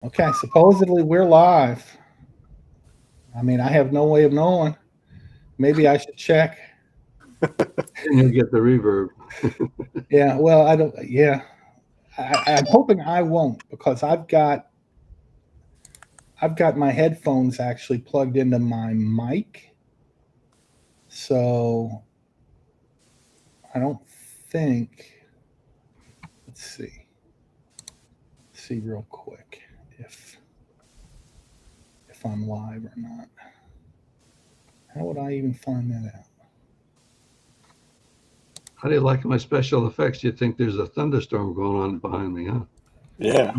Okay, supposedly we're live. I mean, I have no way of knowing. Maybe I should check. And you'll get the reverb. Yeah, well, I don't. Yeah, I'm hoping I won't because I've got my headphones actually plugged into my mic, so I don't think. Let's see. See real quick if I'm live or not. How would I even find that out? How do you like my special effects? You think there's a thunderstorm going on behind me, huh? Yeah,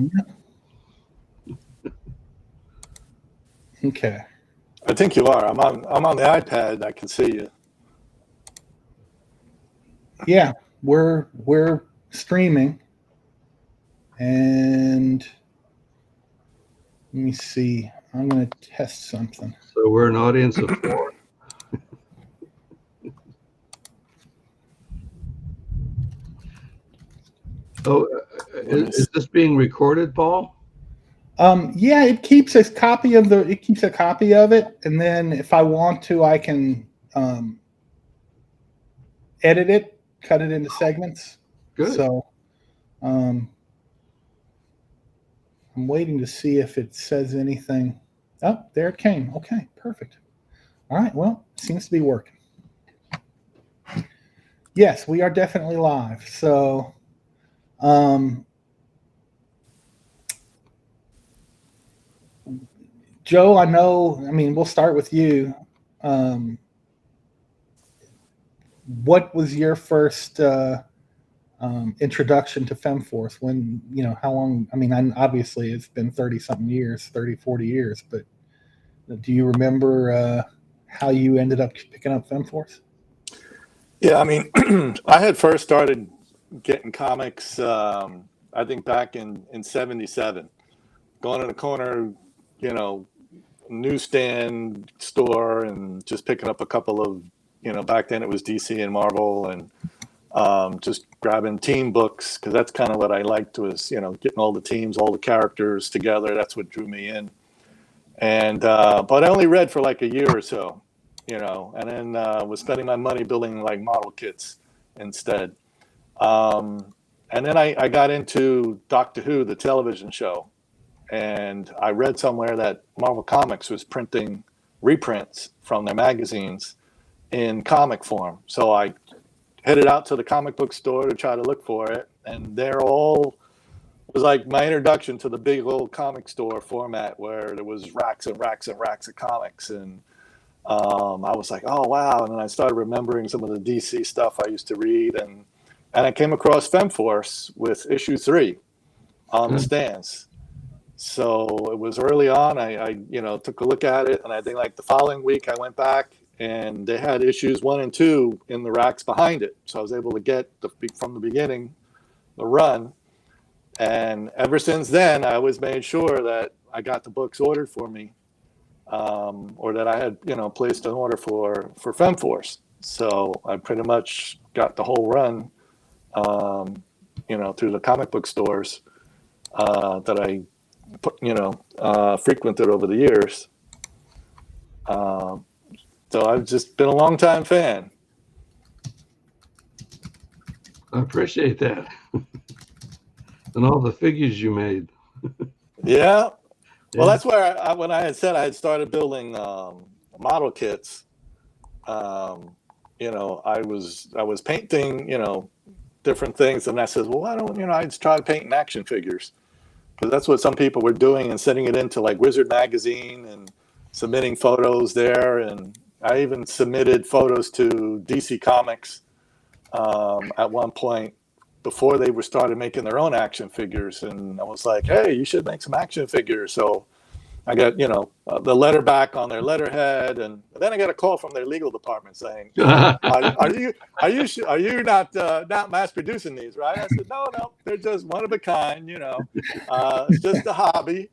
Okay. I think you are. I'm on the iPad. I can see you. Yeah, we're streaming, and let me see. I'm gonna test something. So we're an audience of four. Oh, is this being recorded, Paul? Yeah, it keeps a copy of it, and then if I want to, I can um, edit it, cut it into segments. Good. So um, I'm waiting to see if it says anything. Oh, there it came. Okay, perfect. All right, well, seems to be working. Yes, we are definitely live. So, um, Joe, I know. I mean, we'll start with you. Um, what was your first introduction to Femforce? When how long? I mean, obviously it's been 30 something years, 30, 40 years, but do you remember how you ended up picking up Femforce? Yeah, I mean, I had first started getting comics. I think back in '77, going to the corner, you know, newsstand store and just picking up a couple of, back then it was DC and Marvel, and just grabbing team books because that's kind of what I liked was, getting all the teams, all the characters together. That's what drew me in. And but I only read for like a year or so, and then was spending my money building like model kits instead. Um, and then I got into Doctor Who, the television show, and I read somewhere that Marvel Comics was printing reprints from their magazines in comic form. So I headed out to the comic book store to try to look for it, and they're all it was like my introduction to the big old comic store format where there was racks and racks and racks of comics, and I was like, oh wow! And then I started remembering some of the DC stuff I used to read, and I came across Femforce with issue 3 on the stands. So it was early on. I took a look at it, and I think like the following week I went back and they had issues 1 and 2 in the racks behind it. So I was able to get from the beginning the run. And ever since then, I always made sure that I got the books ordered for me, or that I had, placed an order for Femforce. So I pretty much got the whole run, through the comic book stores that I frequented over the years. So I've just been a long time fan. I appreciate that. And all the figures you made. Yeah. Well, that's where when I had said I had started building model kits, I was painting, different things, and I said, well, why don't I just try painting action figures, because that's what some people were doing and sending it into like Wizard magazine and submitting photos there, and I even submitted photos to DC Comics at one point before they were started making their own action figures, and I was like, hey, you should make some action figures. So I got the letter back on their letterhead, and then I got a call from their legal department saying, are you not mass producing these, right? I said, no, they're just one of a kind. It's just a hobby.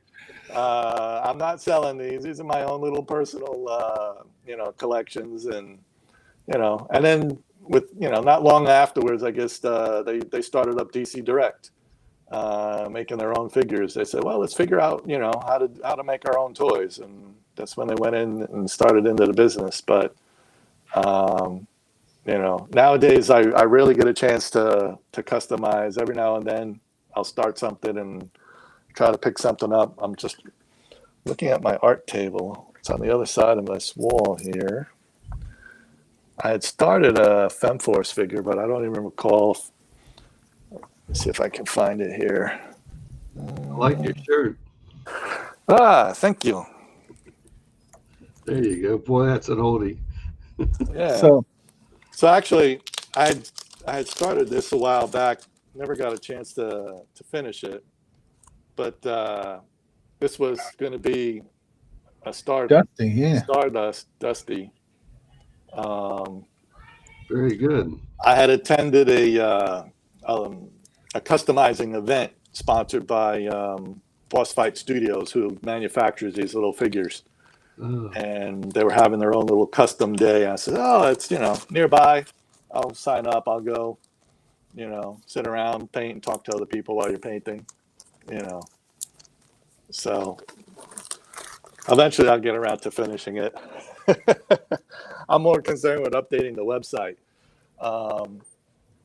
I'm not selling these. These are my own little personal collections, and and then with not long afterwards, I guess they started up DC Direct, making their own figures. They said, well, let's figure out, how to make our own toys. And that's when they went in and started into the business. But, nowadays I rarely get a chance to customize. Every now and then I'll start something and try to pick something up. I'm just looking at my art table. It's on the other side of this wall here. I had started a Femforce figure, but I don't even recall. Let's see if I can find it here. I like your shirt. Thank you. There you go. Boy, that's an oldie. Yeah. So So actually, I had started this a while back. Never got a chance to finish it, but this was going to be a Dusty, yeah. Stardust Dusty. Very good. I had attended a customizing event sponsored by Boss Fight Studios, who manufactures these little figures. Oh, And they were having their own little custom day. I said, oh, it's, nearby. I'll sign up. I'll go, sit around, paint, and talk to other people while you're painting, So eventually I'll get around to finishing it. I'm more concerned with updating the website.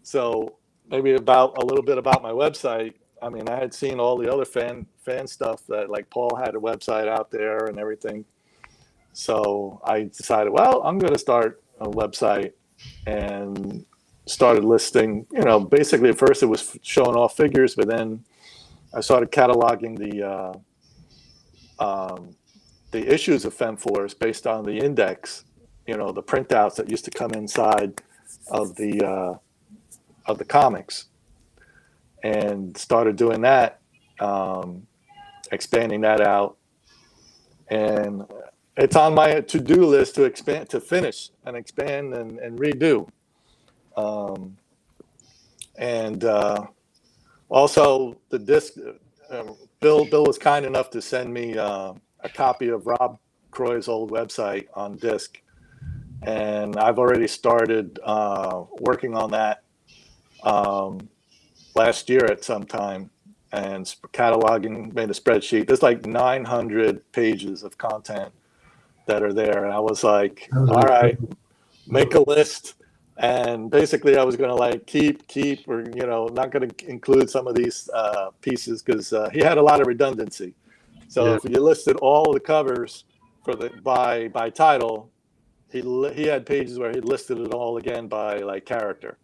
So maybe a little bit about my website. I mean, I had seen all the other fan stuff that, like, Paul had a website out there and everything. So I decided, well, I'm going to start a website, and started listing, basically at first it was showing off figures, but then I started cataloging the issues of Femforce based on the index, the printouts that used to come inside of the comics, and started doing that, expanding that out. And it's on my to-do list to finish and expand and redo. Also the disc, Bill was kind enough to send me a copy of Rob Croy's old website on disc. And I've already started working on that last year at some time, and cataloging, made a spreadsheet. There's like 900 pages of content that are there. And I was like, all right, make a list. And basically I was going to like keep, or, not going to include some of these pieces, because he had a lot of redundancy. So if you listed all the covers for by title, he had pages where he listed it all again by like character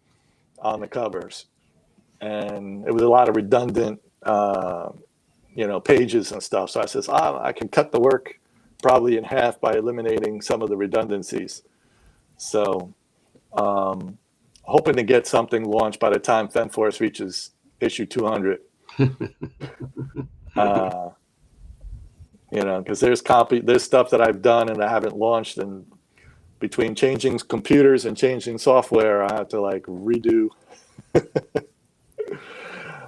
on the covers. And it was a lot of redundant, pages and stuff. So I says, I can cut the work probably in half by eliminating some of the redundancies. So hoping to get something launched by the time Femforce reaches issue 200. Because there's stuff that I've done and I haven't launched, and between changing computers and changing software, I have to like redo.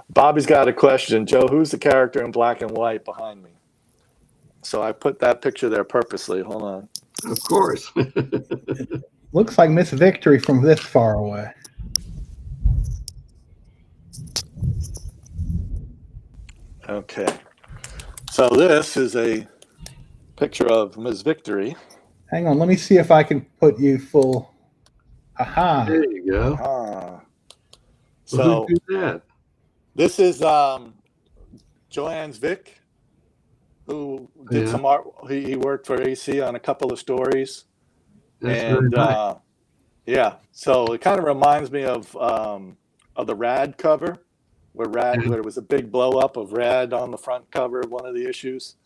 Bobby's got a question. Joe, who's the character in black and white behind me? So I put that picture there purposely. Hold on. of course. Looks like Miss Victory from this far away. Okay. So this is a picture of Ms. Victory. Hang on, let me see if I can put you full. Aha. There you go. So Well, who did that? this is Joanne's Vic, who did some art. He worked for AC on a couple of stories. That's very nice. Yeah, so it kind of reminds me of the Rad cover, where it was a big blow up of Rad on the front cover of one of the issues.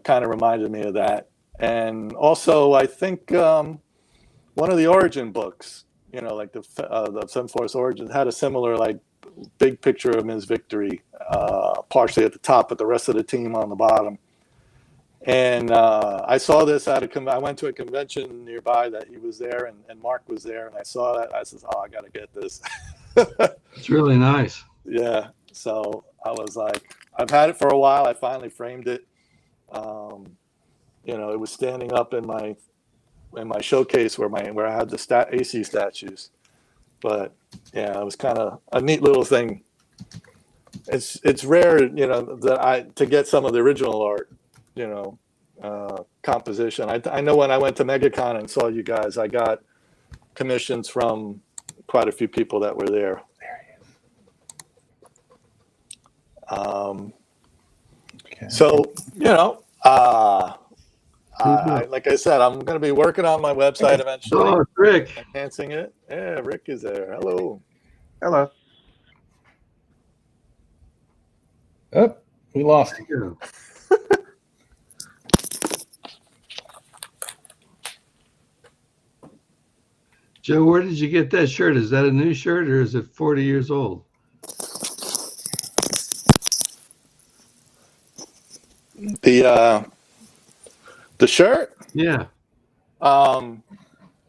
Kind of reminded me of that. And also, I think one of the Origin books, like the Femforce Origin, had a similar like big picture of Ms. Victory, partially at the top, but the rest of the team on the bottom. And I saw this I went to a convention nearby that he was there, and Mark was there, and I saw that. I said, I got to get this. It's really nice. Yeah. So I was like, I've had it for a while. I finally framed it. It was standing up in my showcase where I had the AC statues. But yeah, it was kind of a neat little thing it's rare, you know, that to get some of the original art, you know, composition. I know when I went to MegaCon and saw you guys, I got commissions from quite a few people that were there. Okay. So, you know, like I said, I'm going to be working on my website eventually. Oh, Rick. Enhancing it. Yeah, Rick is there. Hello. Hello. Oh, we lost him. Yeah. Joe, where did you get that shirt? Is that a new shirt or is it 40 years old? The shirt, Yeah.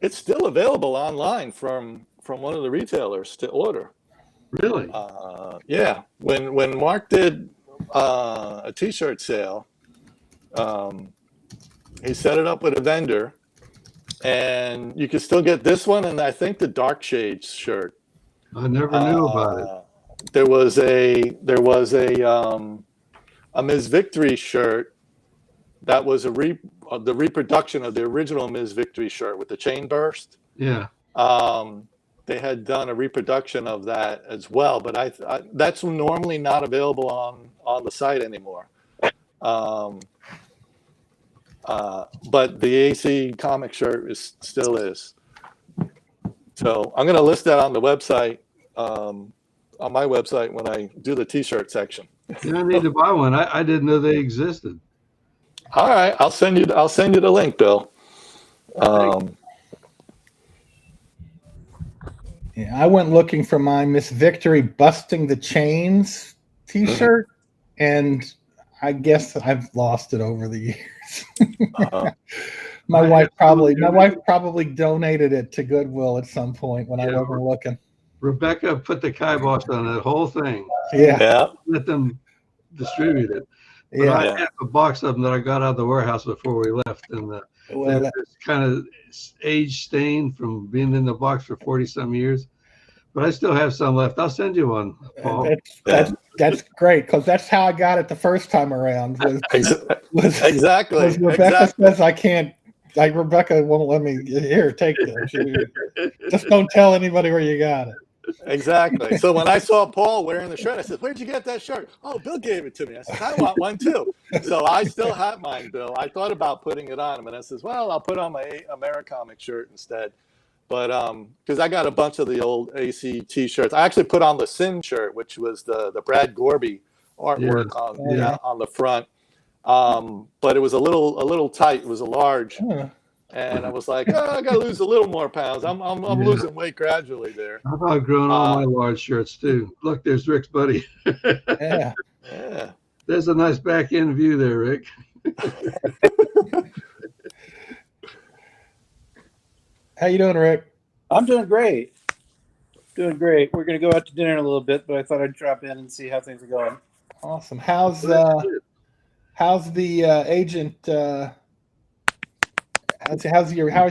it's still available online from one of the retailers to order. Really? Yeah, when Mark did a T-shirt sale, he set it up with a vendor, and you can still get this one, and I think the Dark Shades shirt. I never knew about it. There was a Ms. Victory shirt that was the reproduction of the original Ms. Victory shirt with the chain burst. Yeah. They had done a reproduction of that as well, but that's normally not available on the site anymore. But the AC comic shirt still is. So I'm going to list that on the website, on my website when I do the T-shirt section. Yeah, I need to buy one. I didn't know they existed. All right, I'll send you the link, Bill. Yeah, I went looking for my Miss Victory Busting the Chains T-shirt, and I guess I've lost it over the years. My wife probably donated it to Goodwill at some point when I wasn't looking. Rebecca put the kibosh on that whole thing. Yeah. Let them distribute it. But Yeah. I have a box of them that I got out of the warehouse before we left, and they're kind of age stained from being in the box for 40-some years. But I still have some left. I'll send you one, Paul. That's great, because that's how I got it the first time around. Exactly. Rebecca says I can't. Like, Rebecca won't let me. Here, take this. Just don't tell anybody where you got it. Exactly. So when I saw Paul wearing the shirt, I said, "Where'd you get that shirt?" "Oh, Bill gave it to me." I said, "I want one too." So I still have mine, Bill. I thought about putting it on him, and I says, "Well, I'll put on my Americomic shirt instead." But because I got a bunch of the old AC T-shirts. I actually put on the Sin shirt, which was the Brad Gorby artwork on the front. But it was a little tight. It was a large. And I was like, I got to lose a little more pounds. I'm losing weight gradually there. I've outgrown all my large shirts too. Look, there's Rick's buddy. Yeah. There's a nice back end view there, Rick. How you doing, Rick? I'm doing great. Doing great. We're going to go out to dinner in a little bit, but I thought I'd drop in and see how things are going. Awesome. How's the agent? How's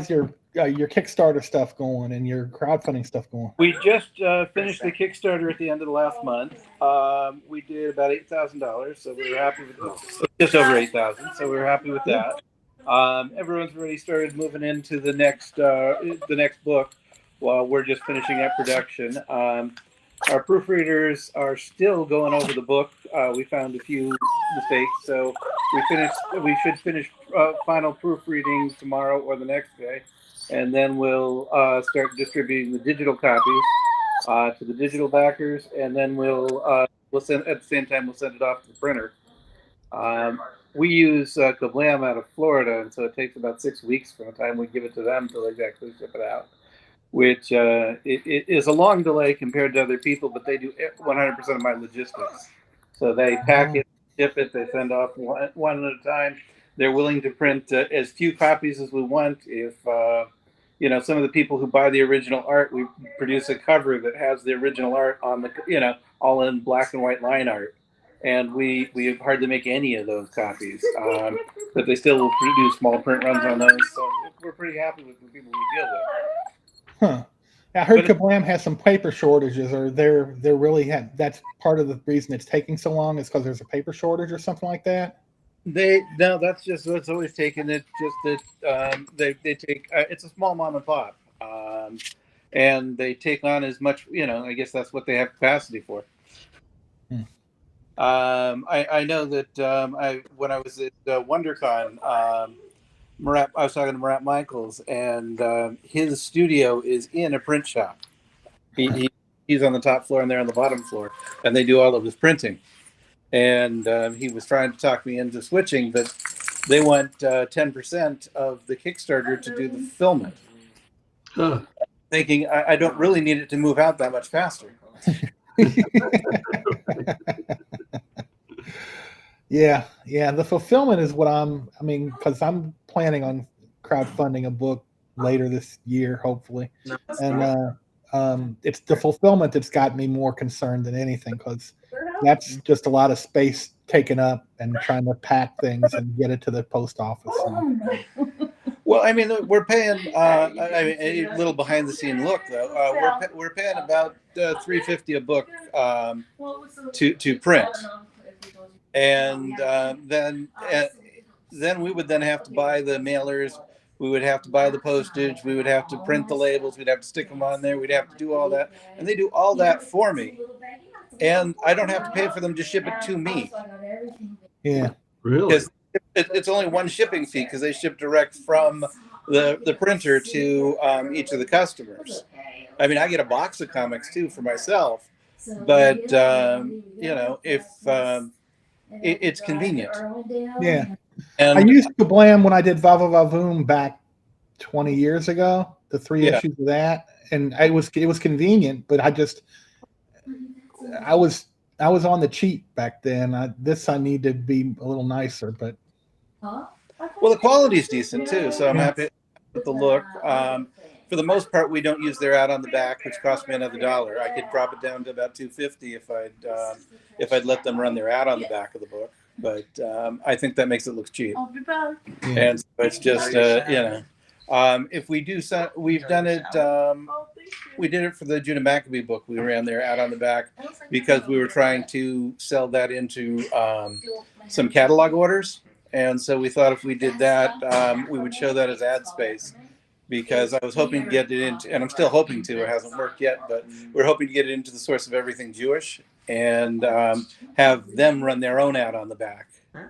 your Kickstarter stuff going and your crowdfunding stuff going? We just finished the Kickstarter at the end of the last month. We did about $8,000, so we were happy with just over 8,000. So we were happy with that. Everyone's already started moving into the next book, while we're just finishing up production. Our proofreaders are still going over the book. We found a few mistakes, so we should finish final proofreadings tomorrow or the next day, and then we'll start distributing the digital copies to the digital backers, and then we'll send at the same time we'll send it off to the printer. We use Kablam out of Florida, and so it takes about 6 weeks from the time we give it to them till they actually ship it out, which it is a long delay compared to other people, but they do 100% of my logistics. So they pack it, ship it, they send off one at a time. They're willing to print as few copies as we want. If some of the people who buy the original art, we produce a cover that has the original art on the, all in black and white line art. And we hardly make any of those copies, but they still will produce small print runs on those. So we're pretty happy with the people we deal with. Huh. I heard But Kablam has some paper shortages, or they're really had. That's part of the reason it's taking so long is because there's a paper shortage or something like that. no, that's just what's always taken. It's just that they take it's a small mom and pop, and they take on as much. I guess that's what they have capacity for. Hmm. I know that when I was at WonderCon, I was talking to Marat Michaels, and his studio is in a print shop. He's on the top floor, and they're on the bottom floor, and they do all of his printing. And he was trying to talk me into switching, but they want 10% of the Kickstarter to do the fulfillment. Huh. Thinking I don't really need it to move out that much faster. Yeah. The fulfillment is what because I'm planning on crowdfunding a book later this year, hopefully. And it's the fulfillment that's got me more concerned than anything, because that's just a lot of space taken up and trying to pack things and get it to the post office. Well, I mean, we're paying. A little behind the scene look though. We're paying about $350 a book to print, and then we would then have to buy the mailers. We would have to buy the postage. We would have to print the labels. We'd have to stick them on there. We'd have to do all that, and they do all that for me, and I don't have to pay for them to ship it to me. Yeah, Really? Because it's only one shipping fee, because they ship direct from the printer to each of the customers. I mean, I get a box of comics too for myself, but if it's convenient. yeah. And I used Kablam when I did Vava Vavoom back 20 years ago. The 3 Yeah. issues of that, and it was convenient, but I was on the cheap back then. I need to be a little nicer, but well, the quality's decent too, so I'm happy with the look. For the most part, we don't use their ad on the back, which cost me another $1. I could drop it down to about $2.50 if I'd let them run their ad on the back of the book. But I think that makes it look cheap. And so it's just if we do, we've done it. We did it for the Judah Maccabee book. We ran their ad on the back because we were trying to sell that into some catalog orders. And so we thought if we did that, we would show that as ad space, because I was hoping to get it into, and I'm still hoping to, it hasn't worked yet, but we're hoping to get it into the Source of Everything Jewish and have them run their own ad on the back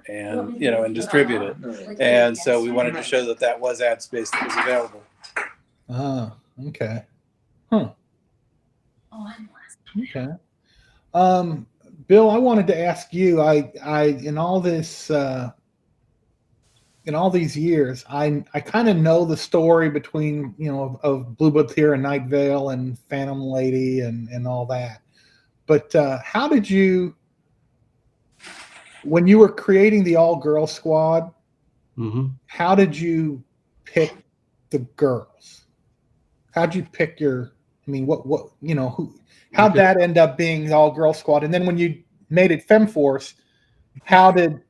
and, and distribute it. And so we wanted to show that that was ad space that was available. oh, okay. Huh. Okay. Bill, I wanted to ask you, in all this, in all these years, I kind of know the story between, of Blue Book Here and Night Vale and Phantom Lady and all that. But how did you, when you were creating the all-girl squad, how did you pick the girls? How'd you pick how'd that end up being the all-girl squad? And then when you made it Femforce, how did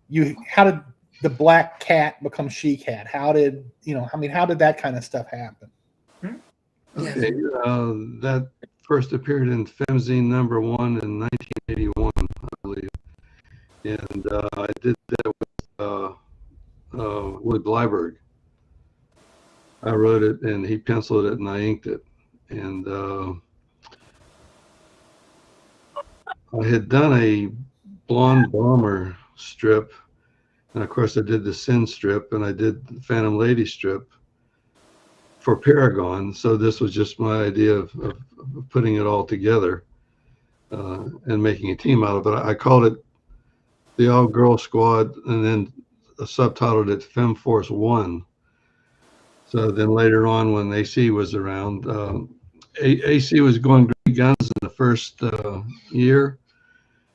the black cat become she cat? How did that kind of stuff happen? Okay, that first appeared in Femzine #1 in 1981, I believe, and I did that with Blyberg. I wrote it, and he penciled it, and I inked it, and I had done a Blonde Bomber strip. And of course, I did the Sin strip, and I did the Phantom Lady strip for Paragon. So this was just my idea of putting it all together and making a team out of it. I called it the All Girl Squad, and then subtitled it Femforce 1. So then later on, when AC was around, AC was going great guns in the first year.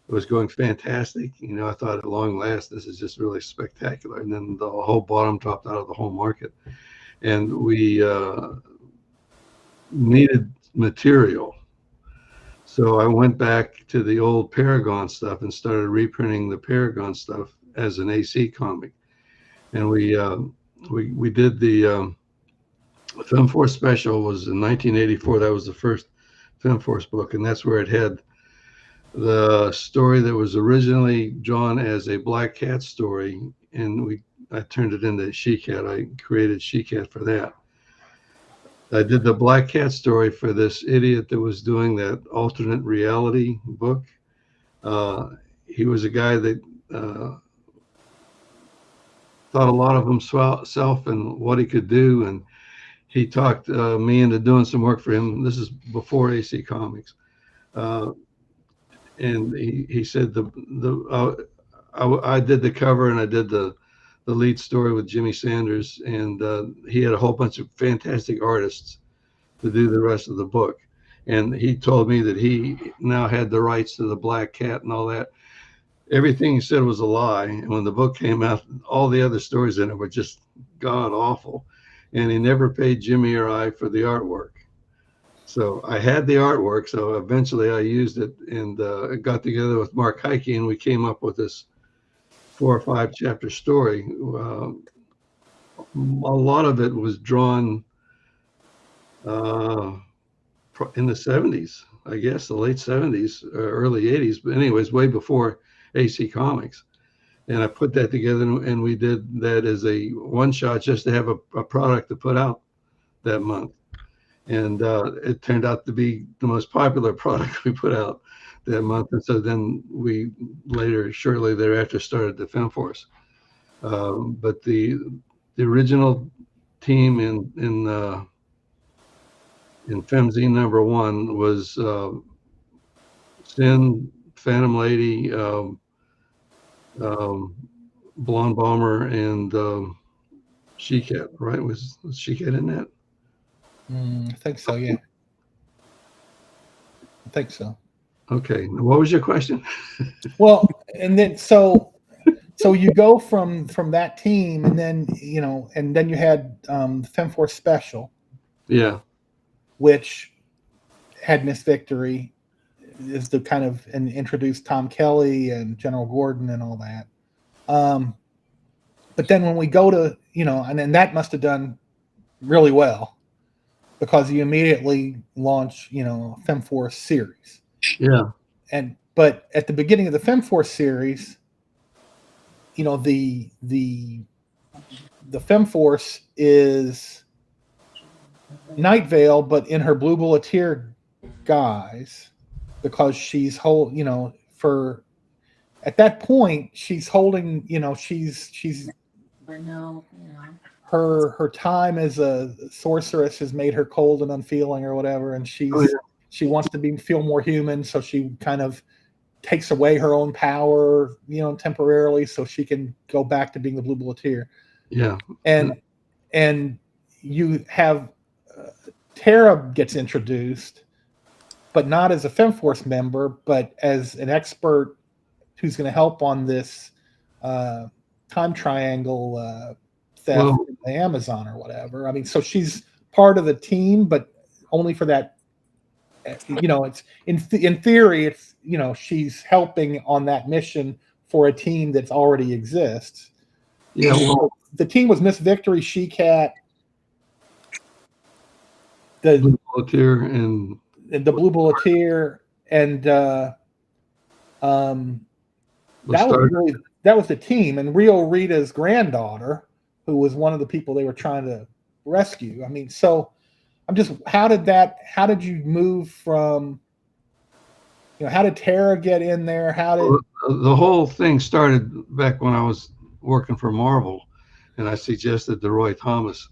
It was going fantastic. I thought at long last, this is just really spectacular. And then the whole bottom dropped out of the whole market. And we needed material. So I went back to the old Paragon stuff and started reprinting the Paragon stuff as an AC comic. And we did the The Femforce Special was in 1984. That was the first Femforce book, and that's where it had the story that was originally drawn as a Black Cat story, and I turned it into She Cat. I created She Cat for that. I did the Black Cat story for this idiot that was doing that alternate reality book. He was a guy that thought a lot of himself and what he could do, and he talked me into doing some work for him. This is before AC Comics, and he said I did the cover and I did the lead story with Jimmy Sanders, and he had a whole bunch of fantastic artists to do the rest of the book. And he told me that he now had the rights to the Black Cat and all that. Everything he said was a lie. And when the book came out, all the other stories in it were just god awful. And he never paid Jimmy or I for the artwork. So I had the artwork. So eventually I used it and got together with Mark Heike, and we came up with this 4 or 5 chapter story. A lot of it was drawn in the 70s, I guess, the late 70s, early 80s, but anyways, way before AC Comics. And I put that together, and we did that as a one shot just to have a product to put out that month. And it turned out to be the most popular product we put out that month. And so then we later, shortly thereafter, started the Femforce. But the original team in Femzine #1 was Sin, Phantom Lady, Blonde Bomber, and She Cat, right? Was She Cat in that? I think so, yeah. I think so. Okay. What was your question? Well, and then so you go from that team, and then and then you had the Femforce Special. Yeah. Which had Miss Victory is the kind of and introduced Tom Kelly and General Gordon and all that. But then when we go to and then that must have done really well because you immediately launch Femforce series. Yeah. But at the beginning of the Femforce series, the Femforce is Night Vale, but in her blue bulleteer guise, because she's for at that point she's holding she's her time as a sorceress has made her cold and unfeeling or whatever, and she wants to feel more human, so she kind of takes away her own power temporarily so she can go back to being the blue bulleteer. Yeah. And you have Tara gets introduced, but not as a Femforce member, but as an expert who's going to help on this time triangle theft in the Amazon or whatever. I mean, so she's part of the team, but only for that. It's in theory, it's she's helping on that mission for a team that's already exists. Yeah. Well, the team was Miss Victory, She Cat, the Blue Bulleteer, and the Blue Bulleteer, and that was the team. And Rio Rita's granddaughter, who was one of the people they were trying to rescue. I mean, so I'm just, how did you move from, how did Tara get in there? The whole thing started back when I was working for Marvel, and I suggested to Roy Thomas,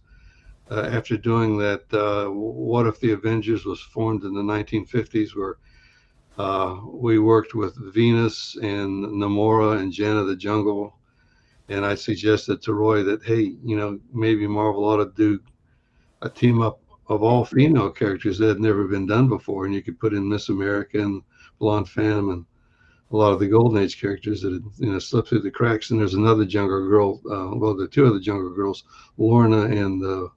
after doing that, What If the Avengers was formed in the 1950s, where we worked with Venus and Namora and Jan of the Jungle. And I suggested to Roy that, hey, maybe Marvel ought to do a team up of all female characters that had never been done before. And you could put in Miss America and Blonde Phantom and a lot of the Golden Age characters that had slipped through the cracks. And there's another Jungle Girl, the two other Jungle Girls, Lorna and the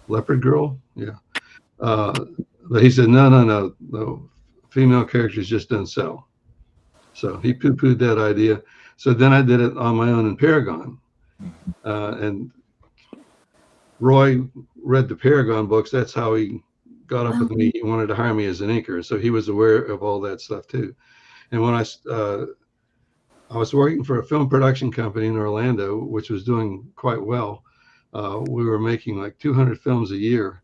Leopard Girl. Yeah. But he said, no, female characters just don't sell. So he poo-pooed that idea. So then I did it on my own in Paragon. And Roy read the Paragon books, that's how he got up with me. He wanted to hire me as an inker, so he was aware of all that stuff too. And when I was working for a film production company in Orlando, which was doing quite well. We were making like 200 films a year,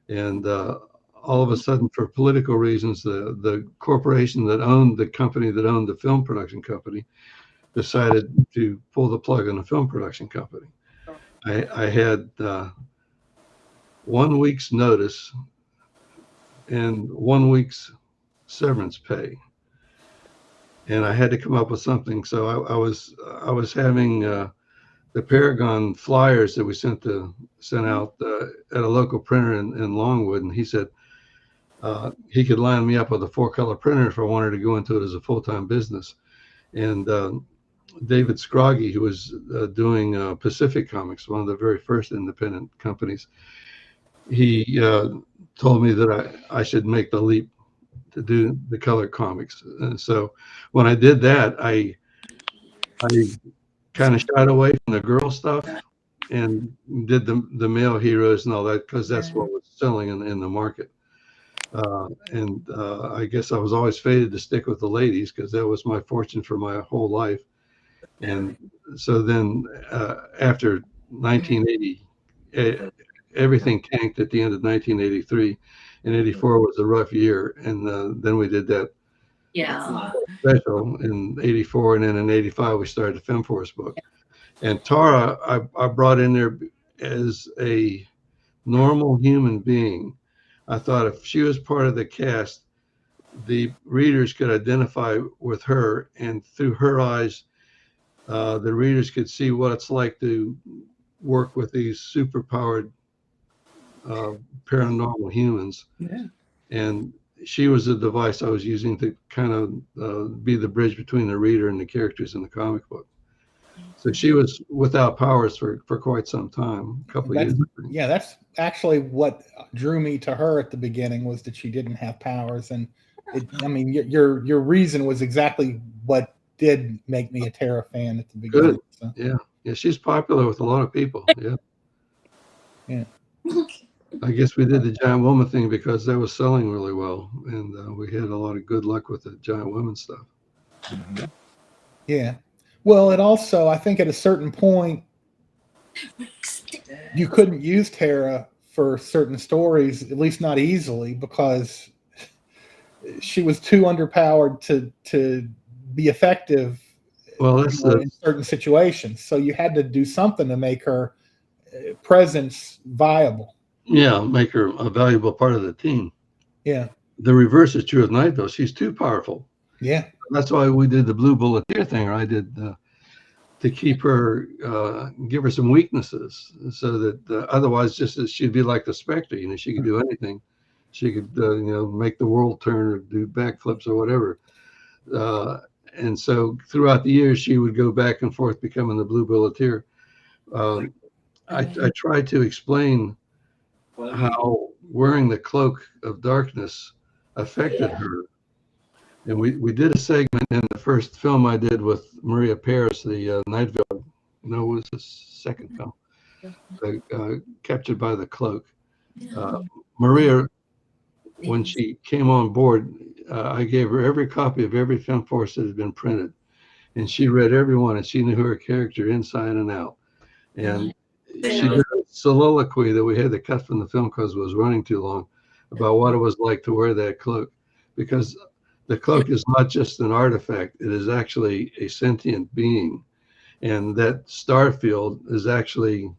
and all of a sudden, for political reasons, the corporation that owned the company that owned the film production company decided to pull the plug on the film production company. I had 1 week's notice and 1 week's severance pay, and I had to come up with something. So I was having the Paragon flyers that we sent out at a local printer in Longwood, and he said he could line me up with a 4-color printer if I wanted to go into it as a full-time business. And David Scroggy, who was doing Pacific Comics, one of the very first independent companies, he told me that I should make the leap to do the color comics. And so when I did that, I kind of shied away from the girl stuff and did the male heroes and all that, because that's what was selling in the market. And I guess I was always fated to stick with the ladies, because that was my fortune for my whole life. And so then after 1980, everything tanked at the end of 1983, and 84 was a rough year. And then we did that special in 84, and then in 85 we started the Femforce book. And Tara, I brought in there as a normal human being. I thought if she was part of the cast, the readers could identify with her, and through her eyes, the readers could see what it's like to work with these superpowered paranormal humans. Yeah. And she was the device I was using to kind of be the bridge between the reader and the characters in the comic book. So she was without powers for quite some time, a couple of years. Yeah, that's actually what drew me to her at the beginning, was that she didn't have powers. And I mean, your reason was exactly what did make me a Tara fan at the beginning. Good. So. Yeah, she's popular with a lot of people. Yeah. I guess we did the Giant Woman thing because that was selling really well, and we had a lot of good luck with the Giant Woman stuff. Mm-hmm. Yeah. Well, it also, I think at a certain point, you couldn't use Tara for certain stories, at least not easily, because she was too underpowered to be effective. Well, that's in certain situations. So you had to do something to make her presence viable. Yeah, make her a valuable part of the team. Yeah. The reverse is true of Night, though. She's too powerful. Yeah. That's why we did the Blue Bulleteer thing, or I did to keep her, give her some weaknesses, so that otherwise, just as she'd be like the Spectre. You know, she could do anything. She could, make the world turn or do backflips or whatever. And so throughout the years, she would go back and forth, becoming the Blue Bulleteer. I tried to explain how wearing the cloak of darkness affected her. And we did a segment in the first film I did with Maria Paris, the Night Veil. No, it was the second film, Captured by the Cloak. Maria, when she came on board, I gave her every copy of every Femforce that had been printed. And she read every one, and she knew her character inside and out. And she did a soliloquy that we had to cut from the film because it was running too long, about what it was like to wear that cloak. Because the cloak is not just an artifact, it is actually a sentient being. And that star field is actually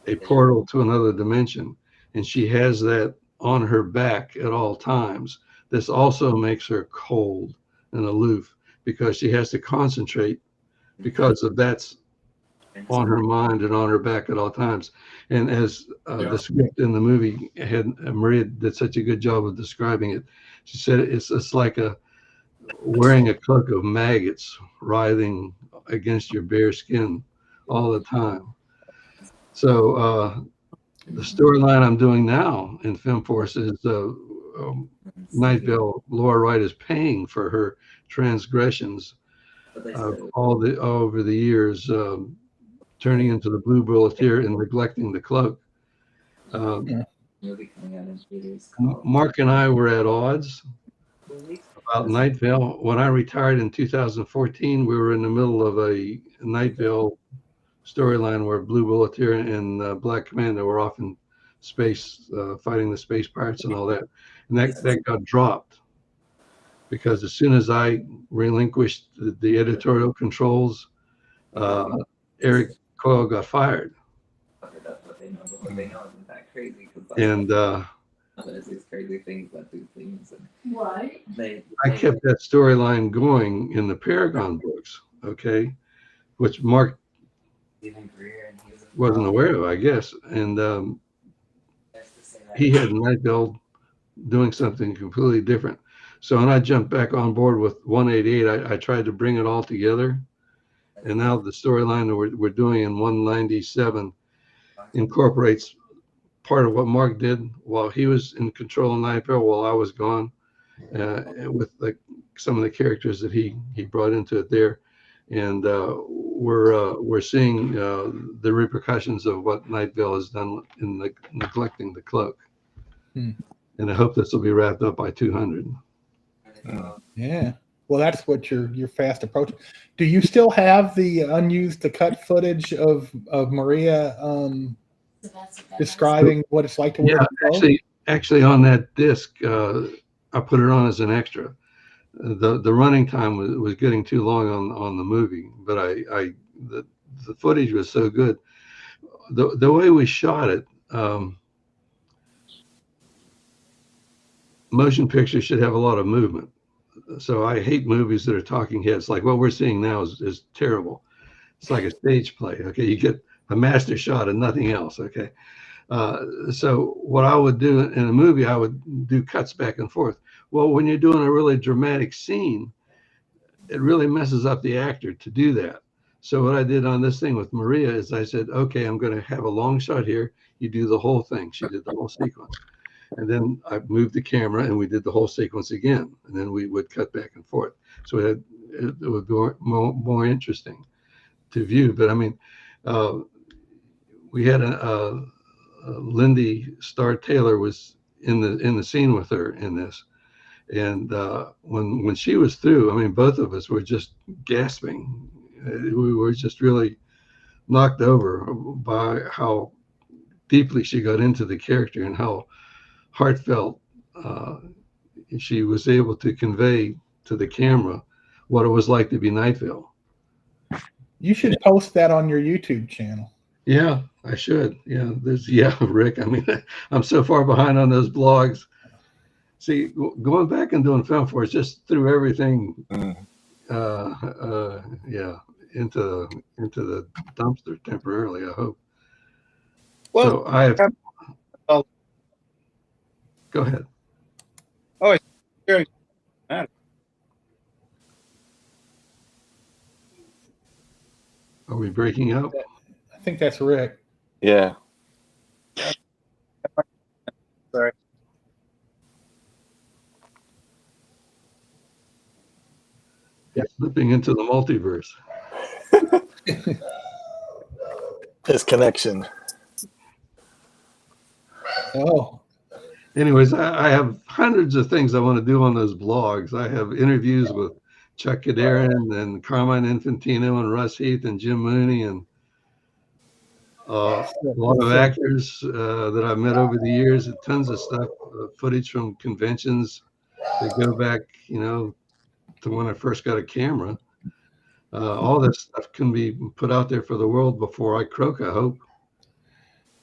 a portal to another dimension. And she has that on her back at all times. This also makes her cold and aloof, because she has to concentrate, because of that's on her mind and on her back at all times. And as the script in the movie had, Maria did such a good job of describing it. She said it's like wearing a cloak of maggots writhing against your bare skin all the time. So the storyline I'm doing now in Femforce is Night Veil, Laura Wright, is paying for her transgressions over the years, turning into the Blue Bulleteer and neglecting the cloak. Um, movie coming out in theaters M- called Mark and I were at odds Movie. about Night Vale. When I retired in 2014, we were in the middle of a Night Vale storyline where Blue Bulleteer and Black Commando were off in space, fighting the space pirates and all that. And that got dropped because as soon as I relinquished the editorial controls, Eric Coyle got fired. Covered up what they know, but what they know isn't that crazy because And there's these crazy things that do things. And What? I kept that storyline going in the Paragon books, okay, which Mark Stephen Greer and he was wasn't aware of, I guess. And he had Night Vale doing something completely different. So when I jumped back on board with 188, I tried to bring it all together. And now the storyline that we're doing in 197 incorporates part of what Mark did while he was in control of Night Vale while I was gone, with like some of the characters that he brought into it there. And we're seeing the repercussions of what Night Vale has done in neglecting the cloak. And I hope this will be wrapped up by 200. Yeah. Well, that's what you're fast approaching. Do you still have the cut footage of Maria describing what it's like to wear the cloak? Actually, on that disc, I put it on as an extra. The running time was getting too long on the movie, but the footage was so good. The way we shot it, motion pictures should have a lot of movement. So I hate movies that are talking heads. Like what we're seeing now is terrible. It's like a stage play. Okay, you get a master shot and nothing else. Okay, so what I would do in a movie, I would do cuts back and forth. Well, when you're doing a really dramatic scene, it really messes up the actor to do that. So what I did on this thing with Maria is I said, okay, I'm going to have a long shot here. You do the whole thing. She did the whole sequence. And then I moved the camera and we did the whole sequence again. And then we would cut back and forth. So it would be more interesting to view. But I mean, we had Lindy Starr Taylor was in the scene with her in this. And when she was through, I mean, both of us were just gasping. We were just really knocked over by how deeply she got into the character and how heartfelt she was able to convey to the camera what it was like to be Night Vale. You should post that on your YouTube channel. Yeah, I should. Yeah, Rick. I mean, I'm so far behind on those blogs. See, going back and doing Femforce just threw everything, into the dumpster temporarily. I hope. Well, so I have. Go ahead. Oh, it's very matter. Are we breaking up? I think that's Rick. Yeah. Sorry. It's slipping into the multiverse. His connection. Oh. Anyways, I have hundreds of things I want to do on those blogs. I have interviews with Chuck Cadarin and Carmine Infantino and Russ Heath and Jim Mooney and a lot of actors that I've met over the years. Tons of stuff, footage from conventions that go back, to when I first got a camera. All this stuff can be put out there for the world before I croak, I hope.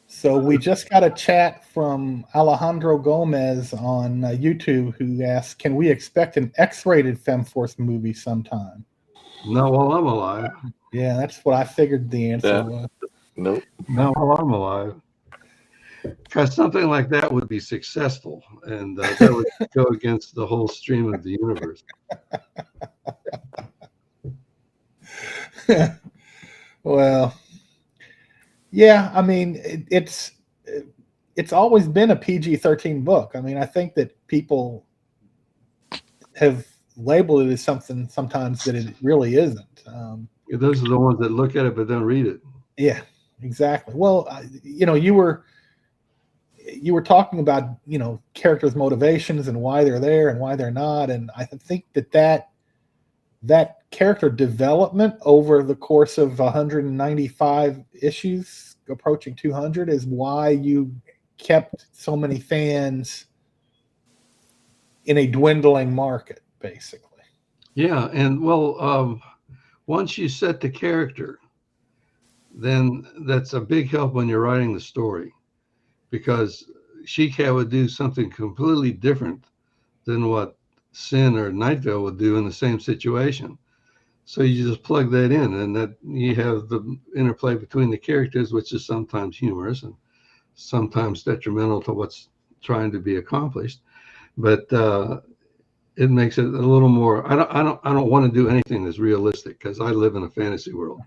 So we just got a chat from Alejandro Gomez on YouTube who asks, can we expect an X-rated Femforce movie sometime? Not while I'm alive. Yeah, that's what I figured the answer was. Nope. Not while I'm alive. Because something like that would be successful, and that would go against the whole stream of the universe. Well, yeah, I mean, it's always been a PG-13 book. I mean, I think that people have labeled it as something sometimes that it really isn't. Those are the ones that look at it but don't read it. Yeah, exactly. Well, you were you were talking about, characters' motivations and why they're there and why they're not. And I think that character development over the course of 195 issues, approaching 200, is why you kept so many fans in a dwindling market, basically. Yeah, and well, once you set the character, then that's a big help when you're writing the story, because She-Cat would do something completely different than what Sin or Night Vale would do in the same situation. So you just plug that in, and that you have the interplay between the characters, which is sometimes humorous and sometimes detrimental to what's trying to be accomplished. But it makes it a little more. I don't want to do anything that's realistic, because I live in a fantasy world.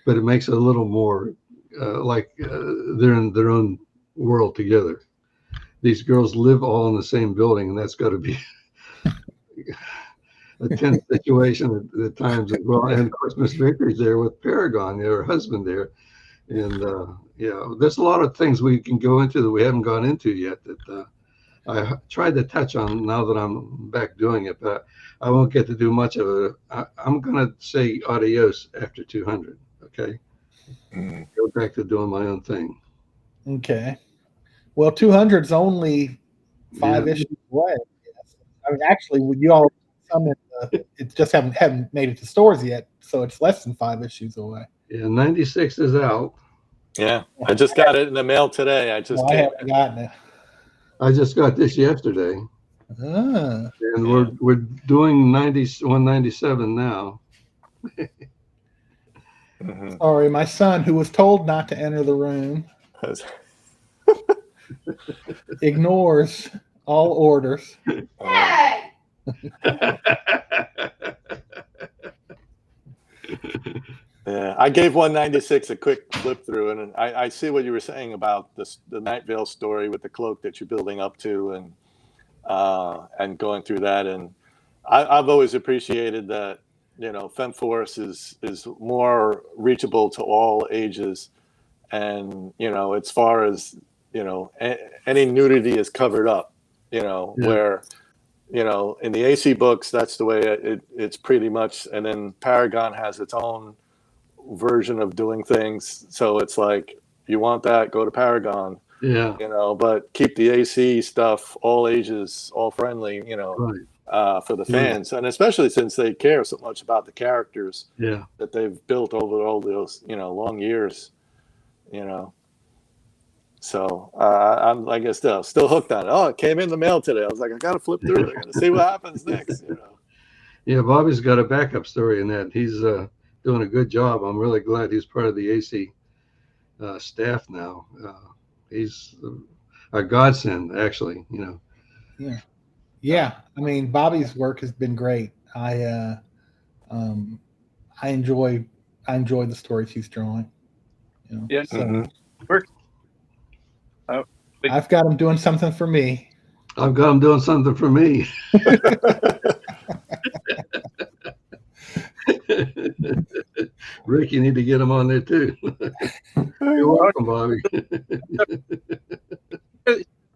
But it makes it a little more like they're in their own world together. These girls live all in the same building, and that's got to be a tense situation at times as well. And of course, Miss Victory's there with Paragon, her husband there. And there's a lot of things we can go into that we haven't gone into yet that I tried to touch on now that I'm back doing it, but I won't get to do much of it. I'm going to say adios after 200, okay? Go back to doing my own thing. Okay. Well, 200's only 5 issues away. I mean, actually, you all it just haven't made it to stores yet, so it's less than 5 issues away. Yeah, 96 is out. Yeah, I just got it in the mail today. I haven't gotten it. I just got this yesterday. Ah. And we're doing 197 now. Sorry, my son, who was told not to enter the room, ignores all orders. Yeah, I gave 196 a quick flip through, and I see what you were saying about the Night Vale story with the cloak that you're building up to, and going through that. And I've always appreciated that, Femforce is more reachable to all ages, and as far as any nudity is covered up, where in the AC books that's the way it's pretty much, and then Paragon has its own version of doing things, so it's like, you want that, go to Paragon, but keep the AC stuff all ages, all friendly, right. For the fans, and especially since they care so much about the characters that they've built over all those long years, so I'm like, still hooked on it. Oh, it came in the mail today. I was like, I gotta flip through it. I gotta see what happens next. Yeah, Bobby's got a backup story in that. He's doing a good job. I'm really glad he's part of the AC staff now. He's a godsend, actually. Yeah. I mean, Bobby's work has been great. I enjoy the stories he's drawing. Yeah. So. Work. I've got him doing something for me. I've got him doing something for me. Rick, you need to get him on there too. You're welcome, Bobby.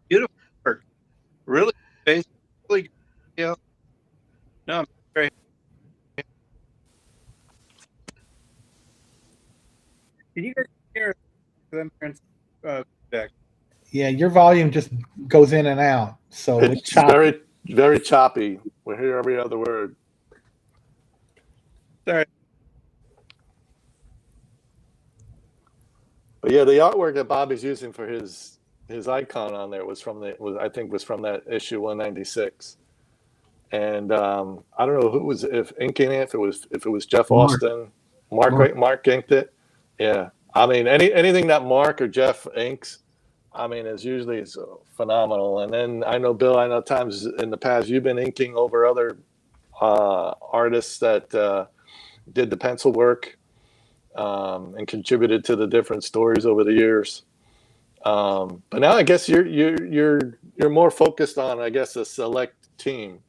Beautiful work. Really, basically, No, I'm very. Can you guys hear them back? Yeah, your volume just goes in and out, so it's very, very choppy. We hear every other word. Sorry. But yeah, the artwork that Bobby's using for his icon on there was from that issue 196. And I don't know who was inking it. If it was Jeff Austin, Mark inked it. Yeah, I mean anything that Mark or Jeff inks, I mean, is usually phenomenal. And then I know, Bill, I know times in the past you've been inking over other artists that did the pencil work and contributed to the different stories over the years. But now I guess you're more focused on, I guess, a select team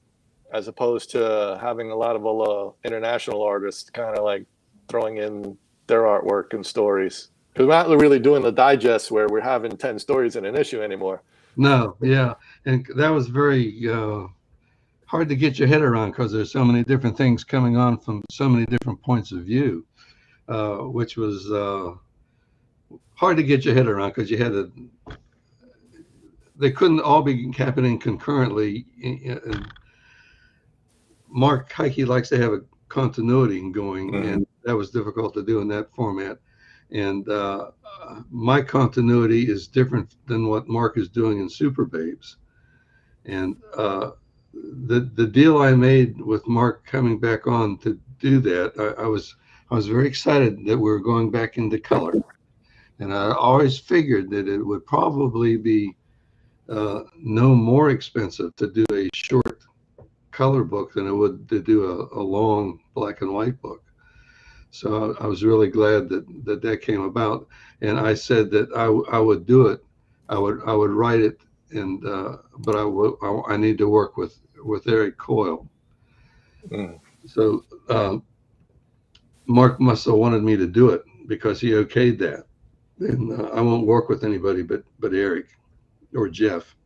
as opposed to having a lot of international artists kind of like throwing in their artwork and stories. Because we're not really doing the digest where we're having 10 stories in an issue anymore. No, yeah, and that was very hard to get your head around because there's so many different things coming on from so many different points of view, which was hard to get your head around because you had to. They couldn't all be happening concurrently. And Mark Heike likes to have a continuity going, and that was difficult to do in that format. And my continuity is different than what Mark is doing in Super Babes. And the deal I made with Mark coming back on to do that, I was very excited that we were going back into color, and I always figured that it would probably be no more expensive to do a short color book than it would to do a long black and white book. So I was really glad that came about, and I said that I would do it. I would write it, and but I need to work with Eric Coyle. So Mark must have wanted me to do it because he okayed that, and I won't work with anybody but Eric or Jeff.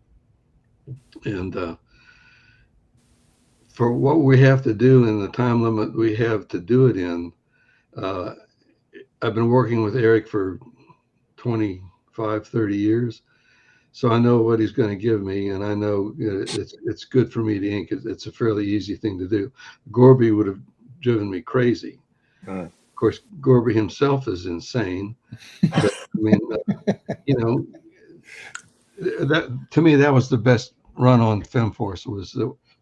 And for what we have to do in the time limit we have to do it in, I've been working with Eric for 25, 30 years. So I know what he's going to give me, and I know it's good for me to ink. It's a fairly easy thing to do. Gorby would have driven me crazy. Of course, Gorby himself is insane. But, I mean, that to me that was the best run on Femforce was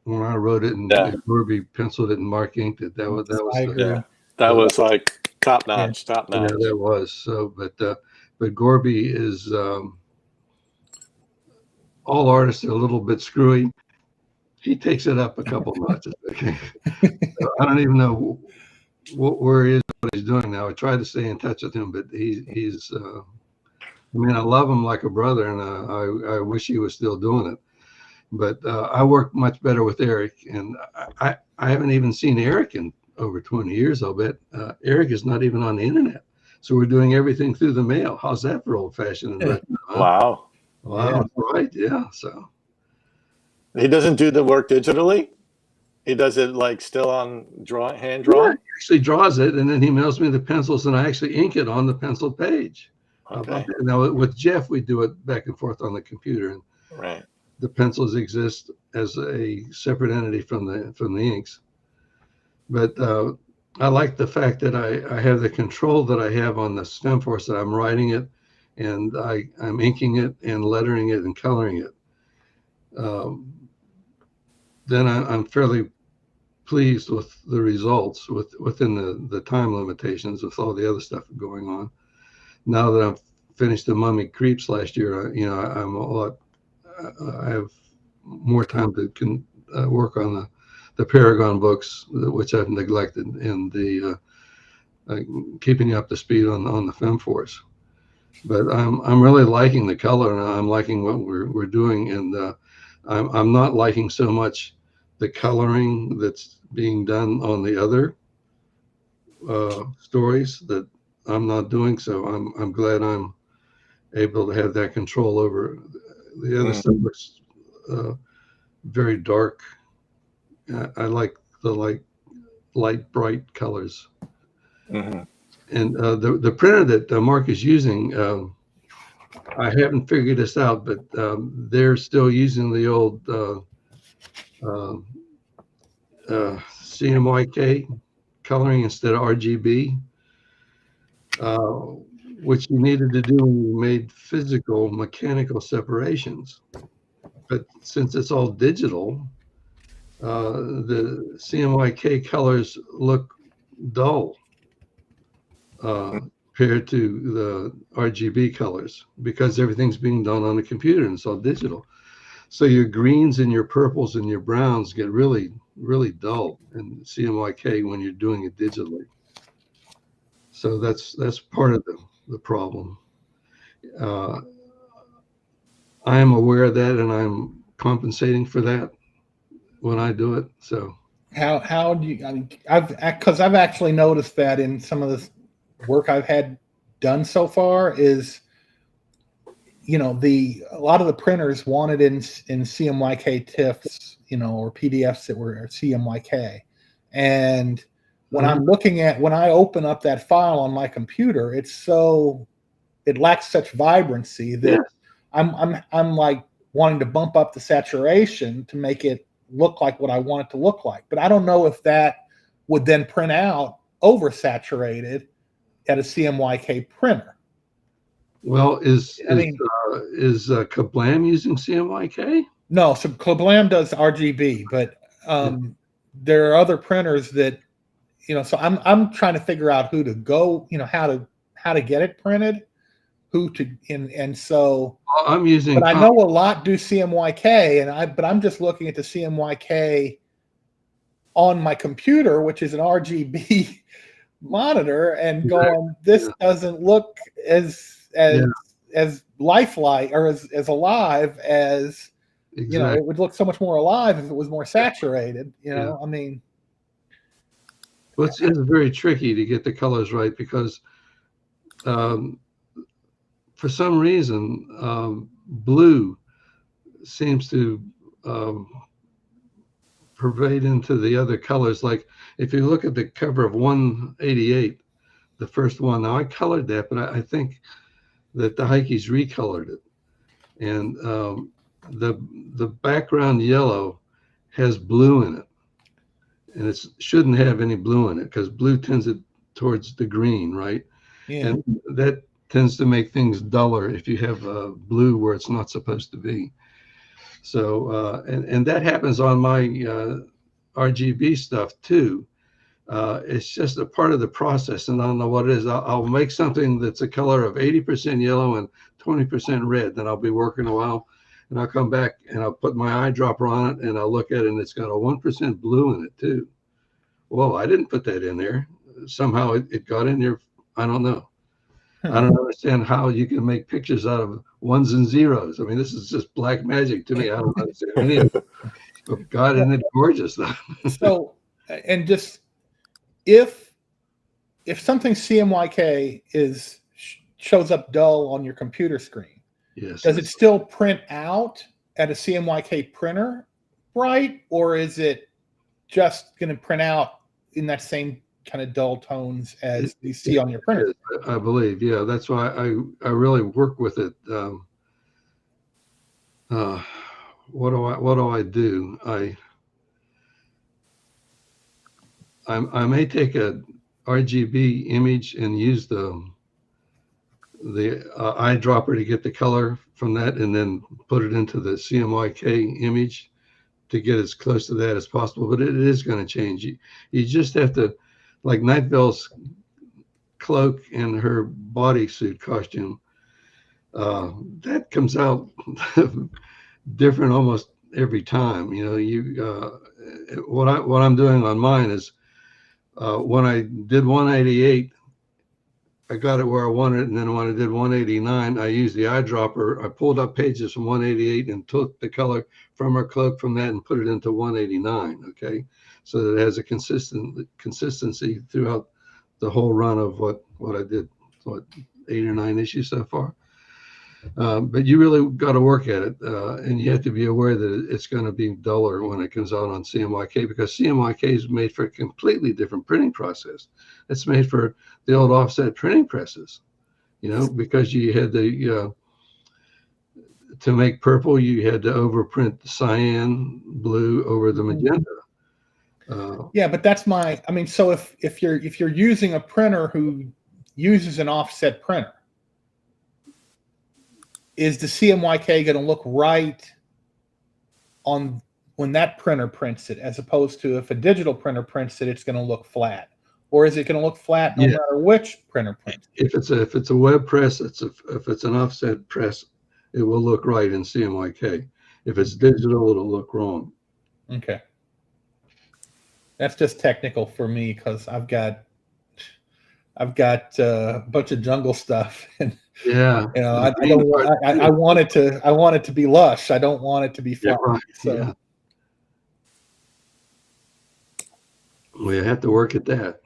when I wrote it and Gorby penciled it and Mark inked it. That was like top notch. Yeah, that was so. But Gorby is. All artists are a little bit screwy. He takes it up a couple notches. Okay, so I don't even know where he is, what he's doing now. I tried to stay in touch with him, but he's. I mean, I love him like a brother, and I wish he was still doing it. But I work much better with Eric, and I haven't even seen Eric in over 20 years. I'll bet Eric is not even on the internet, so we're doing everything through the mail. How's that for old-fashioned? Huh? Wow. Wow, right, yeah. So he doesn't do the work digitally. He does it like still on hand drawing. Yeah, he actually draws it, and then he mails me the pencils, and I actually ink it on the pencil page. Okay. Now with Jeff, we do it back and forth on the computer, and right. The pencils exist as a separate entity from the inks. But I like the fact that I have the control that I have on the Femforce, that I'm writing it, and I'm inking it and lettering it and coloring it. Then I'm fairly pleased with the results within the time limitations with all the other stuff going on. Now that I've finished the Mummy Creeps last year, I'm a lot. I have more time to work on the Paragon books, which I've neglected, and the keeping up to speed on the Femforce. But I'm really liking the color, and I'm liking what we're doing, and I'm not liking so much the coloring that's being done on the other stories that I'm not doing. So I'm glad I'm able to have that control over the other stuff. Looks very dark. I like the light bright colors. And the printer that Mark is using, I haven't figured this out, but they're still using the old CMYK coloring instead of RGB, which you needed to do when you made physical mechanical separations. But since it's all digital, the CMYK colors look dull compared to the RGB colors because everything's being done on a computer and it's all digital. So your greens and your purples and your browns get really, really dull in CMYK when you're doing it digitally. So that's part of the problem. I am aware of that, and I'm compensating for that when I do it. So how do you? I mean, I've actually noticed that in some of the work I've had done so far is, a lot of the printers wanted in CMYK TIFFs, or PDFs that were CMYK. And when when I open up that file on my computer, it lacks such vibrancy that I'm like wanting to bump up the saturation to make it look like what I want it to look like. But I don't know if that would then print out oversaturated at a CMYK printer. Well, is Kablam using CMYK? No, so Kablam does RGB, but there are other printers that, so I'm trying to figure out who to go, how to get it printed, and so I'm using. But I know a lot do CMYK, but I'm just looking at the CMYK on my computer, which is an RGB monitor, and going, this doesn't look as lifelike or as alive as it would look so much more alive if it was more saturated. I mean, well, it's very tricky to get the colors right because for some reason blue seems to pervade into the other colors. Like if you look at the cover of 188, the first one, now I colored that, but I think that the Heikes recolored it, and the background yellow has blue in it, and it shouldn't have any blue in it because blue tends it towards the green, right? Yeah. And that tends to make things duller if you have blue where it's not supposed to be. So and that happens on my RGB stuff too. It's just a part of the process, and I don't know what it is. I'll make something that's a color of 80% yellow and 20% red. Then I'll be working a while, and I'll come back and I'll put my eyedropper on it, and I'll look at it, and it's got a 1% blue in it too. Well, I didn't put that in there. Somehow it got in there. I don't know. I don't understand how you can make pictures out of ones and zeros. I mean, this is just black magic to me. I don't understand any of it. But God, isn't it gorgeous though? So, and just if something CMYK shows up dull on your computer screen, does it still print out at a CMYK printer bright, or is it just going to print out in that same kind of dull tones as you see on your printer? I believe, yeah. That's why I really work with it. What do I do? I may take a RGB image and use the eyedropper to get the color from that, and then put it into the CMYK image to get as close to that as possible. But it is going to change. You just have to, like Night Vale's cloak and her bodysuit costume, that comes out different almost every time. What I'm doing on mine is when I did 188, I got it where I wanted it, and then when I did 189, I used the eyedropper. I pulled up pages from 188 and took the color from her cloak from that and put it into 189. Okay, so that it has a consistency throughout the whole run of what I did, 8 or 9 issues so far. But you really got to work at it, and you have to be aware that it's going to be duller when it comes out on CMYK, because CMYK is made for a completely different printing process. It's made for the old offset printing presses, because you had to make purple, you had to overprint the cyan blue over the magenta. Yeah, but that's so if you're using a printer who uses an offset printer, is the CMYK going to look right on when that printer prints it, as opposed to if a digital printer prints it, it's going to look flat? Or is it going to look flat no matter which printer prints it? If it's a web press, if it's an offset press, it will look right in CMYK. If it's digital, it'll look wrong. Okay. That's just technical for me because I've got a bunch of jungle stuff, and yeah, I want it to be lush. I don't want it to be flat. Yeah, right. So. Yeah. We have to work at that.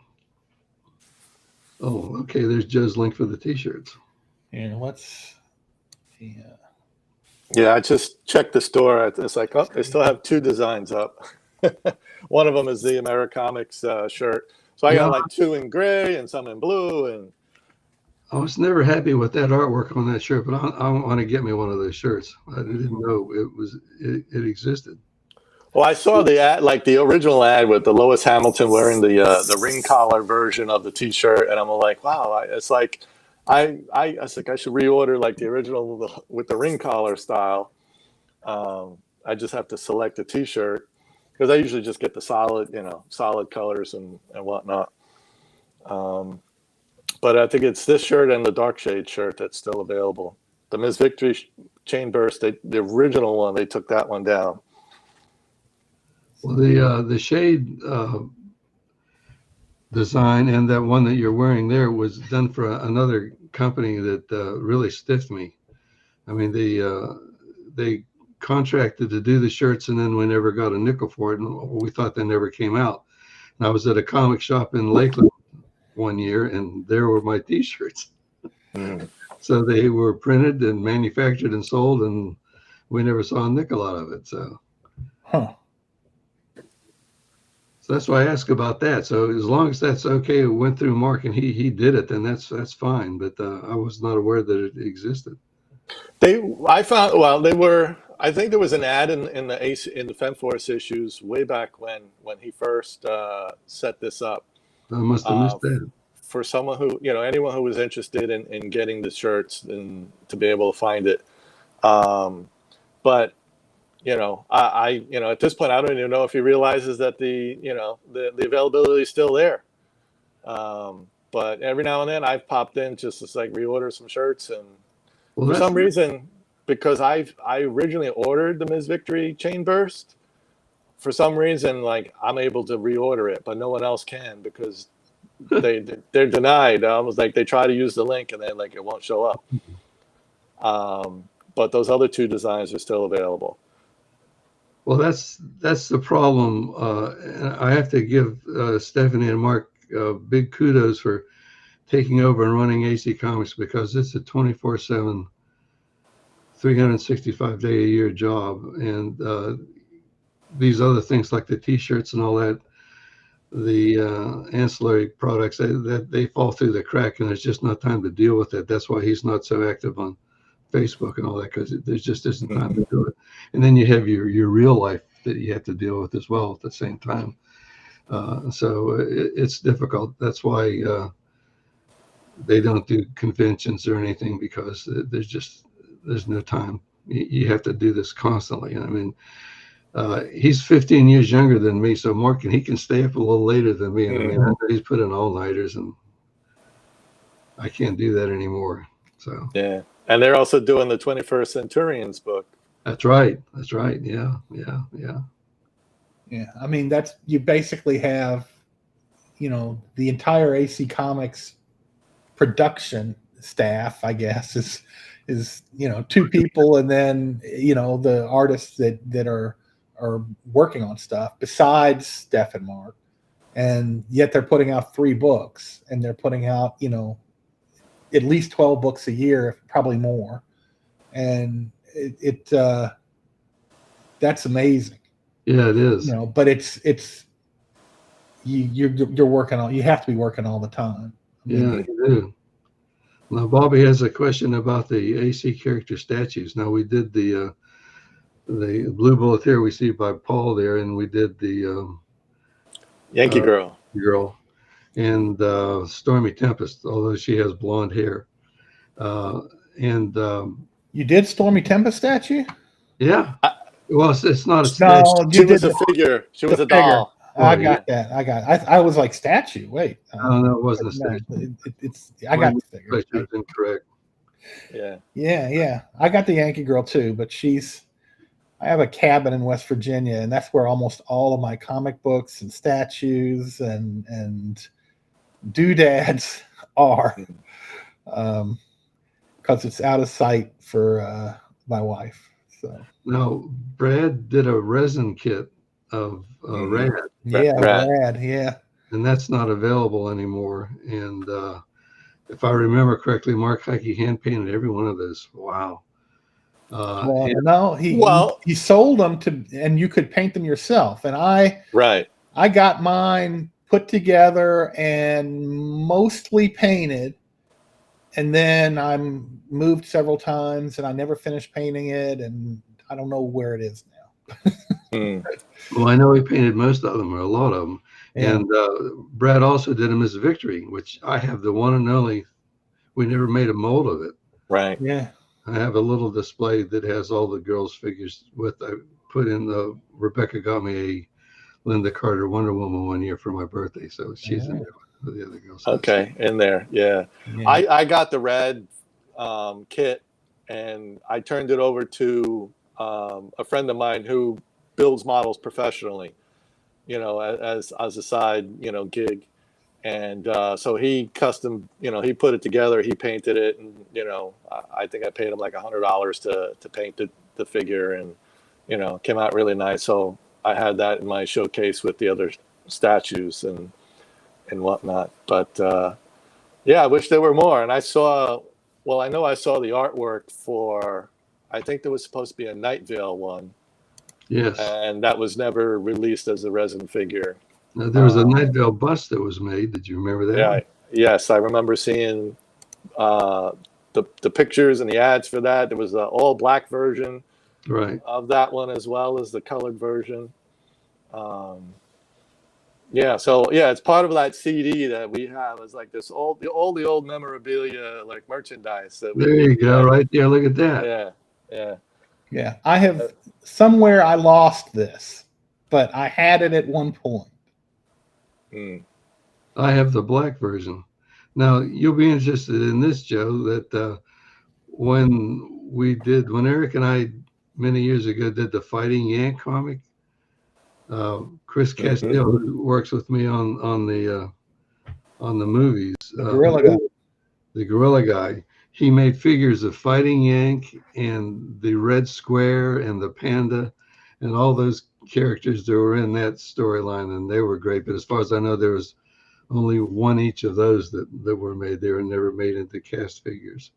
Oh, okay. There's Joe's link for the t-shirts. Yeah, let's Yeah. Yeah, I just checked the store. It's like, oh, they still have 2 designs up. One of them is the Americomics shirt. So I Yeah, got like 2 in gray and some in blue. And I was never happy with that artwork on that shirt, but I want to get me one of those shirts. I didn't know it existed. well, I saw the ad, like the original ad with the Lois Hamilton wearing the ring collar version of the T-shirt, and I'm like, wow, it's like I was like I should reorder like the original with the ring collar style. I just have to select a T-shirt because I usually just get the solid colors and whatnot. But I think it's this shirt and the dark shade shirt that's still available. The Ms. Victory chain burst, the original one, they took that one down. Well, the shade design and that one that you're wearing there was done for another company that really stiffed me. I mean, they contracted to do the shirts, and then we never got a nickel for it, and we thought they never came out. And I was at a comic shop in Lakeland one year, and there were my T-shirts. Mm. So they were printed and manufactured and sold, and we never saw a nickel out of it. So that's why I asked about that. So as long as that's okay, it went through Mark and he did it, then that's fine. But I was not aware that it existed. I found, well, they were. I think there was an ad in the Femforce issues way back when he first set this up. I must have missed that. For someone who, anyone who was interested in getting the shirts and to be able to find it. But I at this point I don't even know if he realizes that the availability is still there. But every now and then I've popped in just to like reorder some shirts, and for some reason, because I originally ordered the Ms. Victory chain burst, for some reason like I'm able to reorder it, but no one else can because they're denied. Almost like they try to use the link and then like it won't show up. But those other 2 designs are still available. Well, that's the problem. I have to give Stephanie and Mark big kudos for taking over and running AC Comics, because it's a 24/7, 365-day-a-year job. And these other things like the T-shirts and all that, the ancillary products, that they fall through the crack, and there's just not time to deal with it. That's why he's not so active on Facebook and all that, because there just isn't time to do it. And then you have your real life that you have to deal with as well at the same time. So it's difficult. That's why they don't do conventions or anything, because there's no time. You have to do this constantly. I mean, he's 15 years younger than me, so Mark he can stay up a little later than me. And I mean, he's put in all-nighters, and I can't do that anymore. So yeah. And they're also doing the 21st Centurions book. That's right. Yeah. I mean, you basically have, the entire AC Comics production staff, I guess, is 2 people, and then the artists that are working on stuff besides Steph and Mark, and yet they're putting out 3 books, and they're putting out at least 12 books a year, probably more, and that's amazing. Yeah, it is. But it's you're working on. You have to be working all the time. Yeah, you do. Now, Bobby has a question about the AC character statues. Now, we did the Blue Bullet here we see by Paul there, and we did the Yankee Girl. And Stormy Tempest, although she has blonde hair. And you did Stormy Tempest statue? Yeah. Well, it's not a statue. No, she was a figure. She was a doll. I got that. I was like, statue. Wait. No, it wasn't a statue. I got the figure. It was incorrect. Yeah. I got the Yankee Girl too, but I have a cabin in West Virginia, and that's where almost all of my comic books and statues and doodads are, because it's out of sight for my wife. So now Brad did a resin kit of Rad. Rad, yeah, and that's not available anymore. And if I remember correctly, Mark Heike hand painted every one of those. Wow. Well, no, Well- he sold them to, and you could paint them yourself. And Right. I got mine put together and mostly painted, and then I moved several times, and I never finished painting it, and I don't know where it is now. Mm. Well, I know he painted most of them, or a lot of them. Yeah. And Brad also did a Miss Victory, which I have the one and only. We never made a mold of it. Right. Yeah. I have a little display that has all the girls' figures with. I put in Rebecca got me a Linda Carter Wonder Woman one year for my birthday, so she's in there with the other girls. Okay, in there, yeah. Yeah. I got the red kit, and I turned it over to a friend of mine who builds models professionally, as a side, gig. And so he custom, he put it together, he painted it, and I think I paid him like $100 to paint the figure, and came out really nice. So I had that in my showcase with the other statues and whatnot. But yeah, I wish there were more. And I know I saw the artwork for, I think there was supposed to be a Night Vale one. Yes. And that was never released as a resin figure. Now, there was a Night Vale bust that was made. Did you remember that? Yeah. Yes, I remember seeing the pictures and the ads for that. There was an all black version of that one, as well as the colored version. Yeah, so yeah, it's part of that CD that we have. It's like this all the old memorabilia, like merchandise. There you go, right there. Look at that. Yeah. I have somewhere I lost this, but I had it at one point. I have the black version. Now, you'll be interested in this, Joe, that when Eric and I many years ago did the Fighting Yank comic, Chris Castile, who works with me on the movies, the gorilla guy, he made figures of Fighting Yank and the Red Square and the Panda and all those characters that were in that storyline, and they were great. But as far as I know, there was only one each of those that were made. They were never made into cast figures.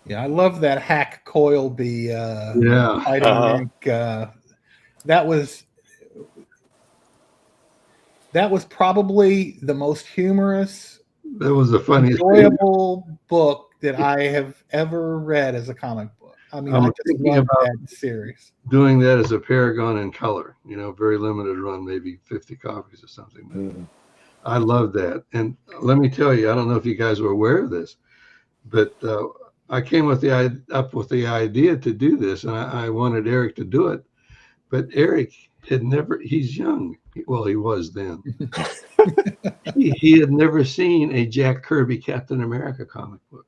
Yeah, I love that Hack Coilby Fighting Yank. That was probably the most humorous, that was the funniest, enjoyable book that I have ever read as a comic book. I mean, I just love that series. Doing that as a Paragon in color, very limited run, maybe 50 copies or something. I love that. And let me tell you, I don't know if you guys were aware of this, but I came up with the idea to do this, and I wanted Eric to do it. But Eric he's young. Well, he was then. he had never seen a Jack Kirby Captain America comic book.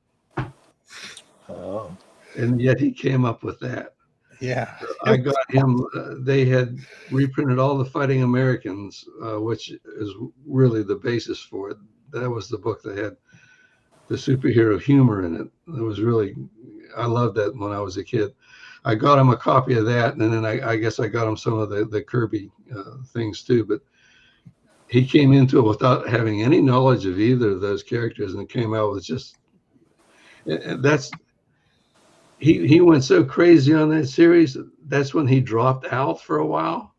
Oh. And yet he came up with that. Yeah. I got him. They had reprinted all the Fighting Americans, which is really the basis for it. That was the book that had the superhero humor in it. I loved that when I was a kid. I got him a copy of that, and then I guess I got him some of the Kirby things too. But he came into it without having any knowledge of either of those characters, and came out with just he went so crazy on that series. That's when he dropped out for a while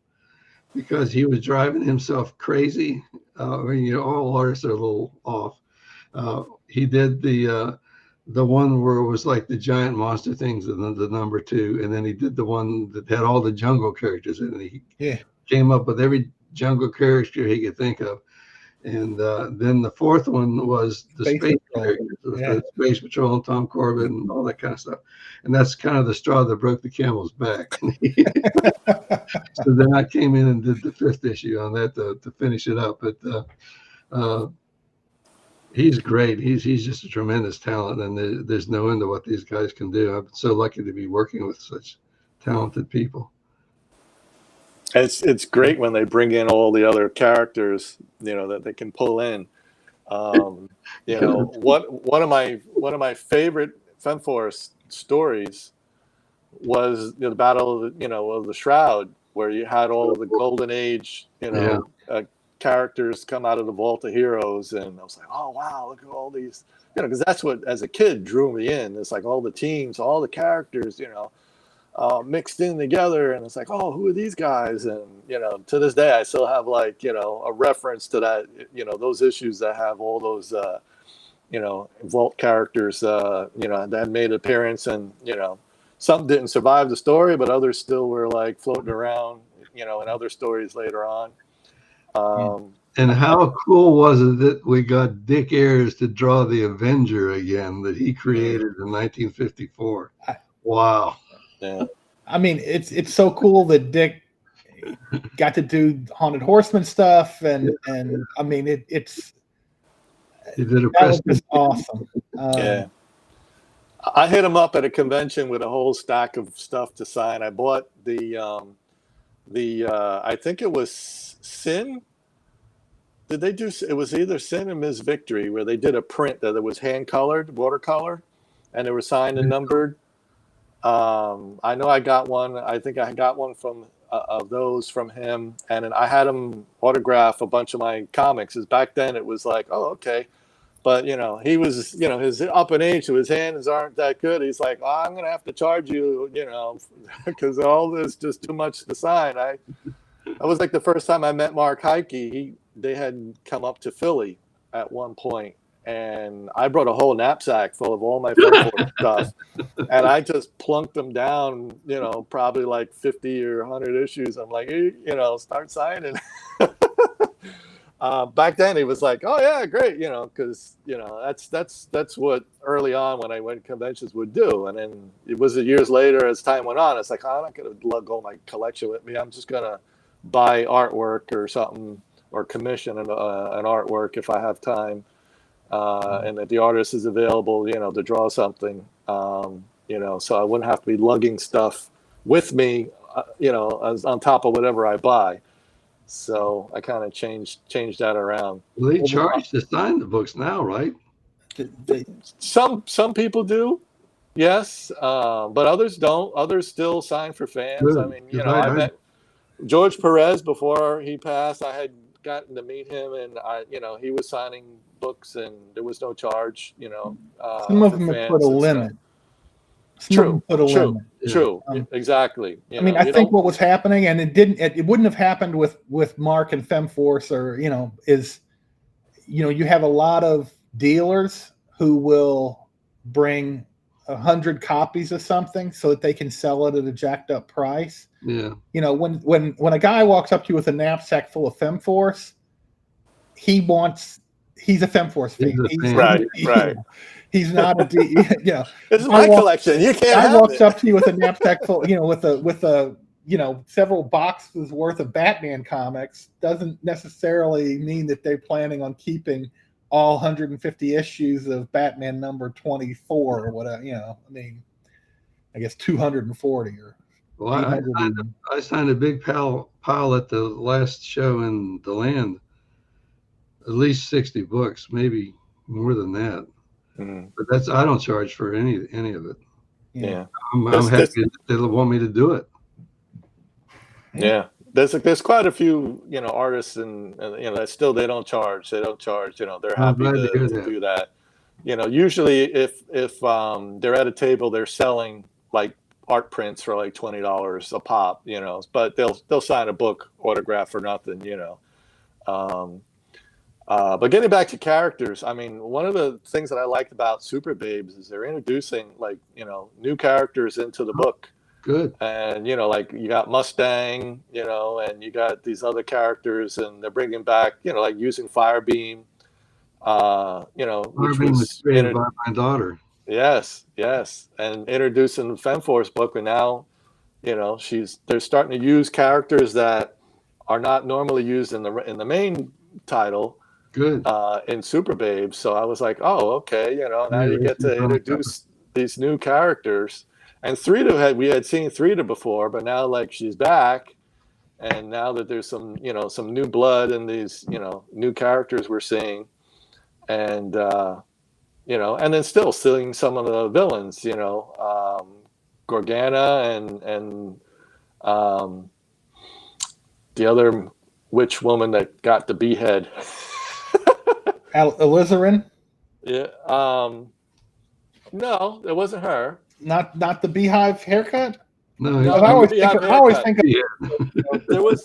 because he was driving himself crazy. All artists are a little off. He did the one where it was like the giant monster things, and the number 2, and then he did the one that had all the jungle characters in it. He came up with every jungle character he could think of. And then the 4th one was the Space characters, the Space Patrol and Tom Corbett and all that kind of stuff. And that's kind of the straw that broke the camel's back. So then I came in and did the 5th issue on that to finish it up. But he's great. He's just a tremendous talent, and there's no end to what these guys can do. I'm so lucky to be working with such talented people. It's great when they bring in all the other characters, that they can pull in. One of my favorite Femforce stories was the Battle of the Shroud, where you had all of the Golden Age, characters come out of the Vault of Heroes, and I was like, oh wow, look at all these because that's what, as a kid, drew me in. It's like all the teams, all the characters, mixed in together, and it's like, oh, who are these guys? And to this day, I still have like a reference to that. Those issues that have all those Vault characters, that made an appearance, and some didn't survive the story, but others still were like floating around, in other stories later on. And how cool was it that we got Dick Ayers to draw the Avenger again that he created in 1954? Wow. Yeah. I mean, it's so cool that Dick got to do Haunted Horseman stuff, and I mean, it's he did a that was just awesome. Yeah. I hit him up at a convention with a whole stack of stuff to sign. I bought the I think it was Sin. Did they do? It was either Sin or Ms. Victory, where they did a print that it was hand colored, watercolor, and they were signed and numbered. I know I got one. I think I got one from of those from him, and then I had him autograph a bunch of my comics. As back then, it was like, oh, okay. But, he was, his up in age, so his hands aren't that good. He's like, oh, I'm going to have to charge you, because all this is just too much to sign. That was like the first time I met Mark Heike. They had come up to Philly at one point, and I brought a whole knapsack full of all my Femforce stuff. And I just plunked them down, probably like 50 or 100 issues. I'm like, start signing. Back then, he was like, "Oh yeah, great," because that's what early on when I went to conventions would do. And then it was years later, as time went on, it's like, I'm not going to lug all my collection with me. I'm just going to buy artwork or something, or commission an artwork if I have time, and if the artist is available, to draw something, so I wouldn't have to be lugging stuff with me, as on top of whatever I buy. So I kind of changed that around. Well, they charge to sign the books now, right? Some people do, yes, but others don't. Others still sign for fans. Good. I mean, I met George Perez before he passed. I had gotten to meet him, and he was signing books, and there was no charge. Some of them have put a limit. True. Exactly. I mean, I think what was happening, and it wouldn't have happened with Mark and Femforce, or is you have a lot of dealers who will bring 100 copies of something so that they can sell it at a jacked up price. Yeah. When a guy walks up to you with a knapsack full of Femforce, he's a Femforce fan. Right. He's not a This is my collection. You can't. I walks up to you with a knapsack full, with a several boxes worth of Batman comics, doesn't necessarily mean that they're planning on keeping all 150 issues of Batman number 24 or whatever. I mean, I guess 240 or. Well, I signed a big pile at the last show in the land. At least 60 books, maybe more than that. But I don't charge for any of it. Yeah, I'm happy that they want me to do it. Yeah, there's quite a few artists and that still they don't charge. They're happy to do that. Usually if they're at a table, they're selling like art prints for like $20 a pop. But they'll sign a book autograph for nothing. But getting back to characters, I mean, one of the things that I liked about Super Babes is they're introducing new characters into the book. Good. And like you got Mustang, and you got these other characters, and they're bringing back, like using Firebeam, which was created by my daughter. Yes, and introducing the Femforce book, and now, they're starting to use characters that are not normally used in the main title. Good. In Super Babes. So I was like, oh, okay, now you get to introduce these new characters. And we had seen Thrida before, but now like she's back, and now that there's some new blood and these new characters we're seeing, and and then still seeing some of the villains, Gorgana and the other witch woman that got the behead. Alizarin? Yeah. No, it wasn't her. Not the beehive haircut. No, No, I not always the think beehive of, I always haircut. think of yeah. There was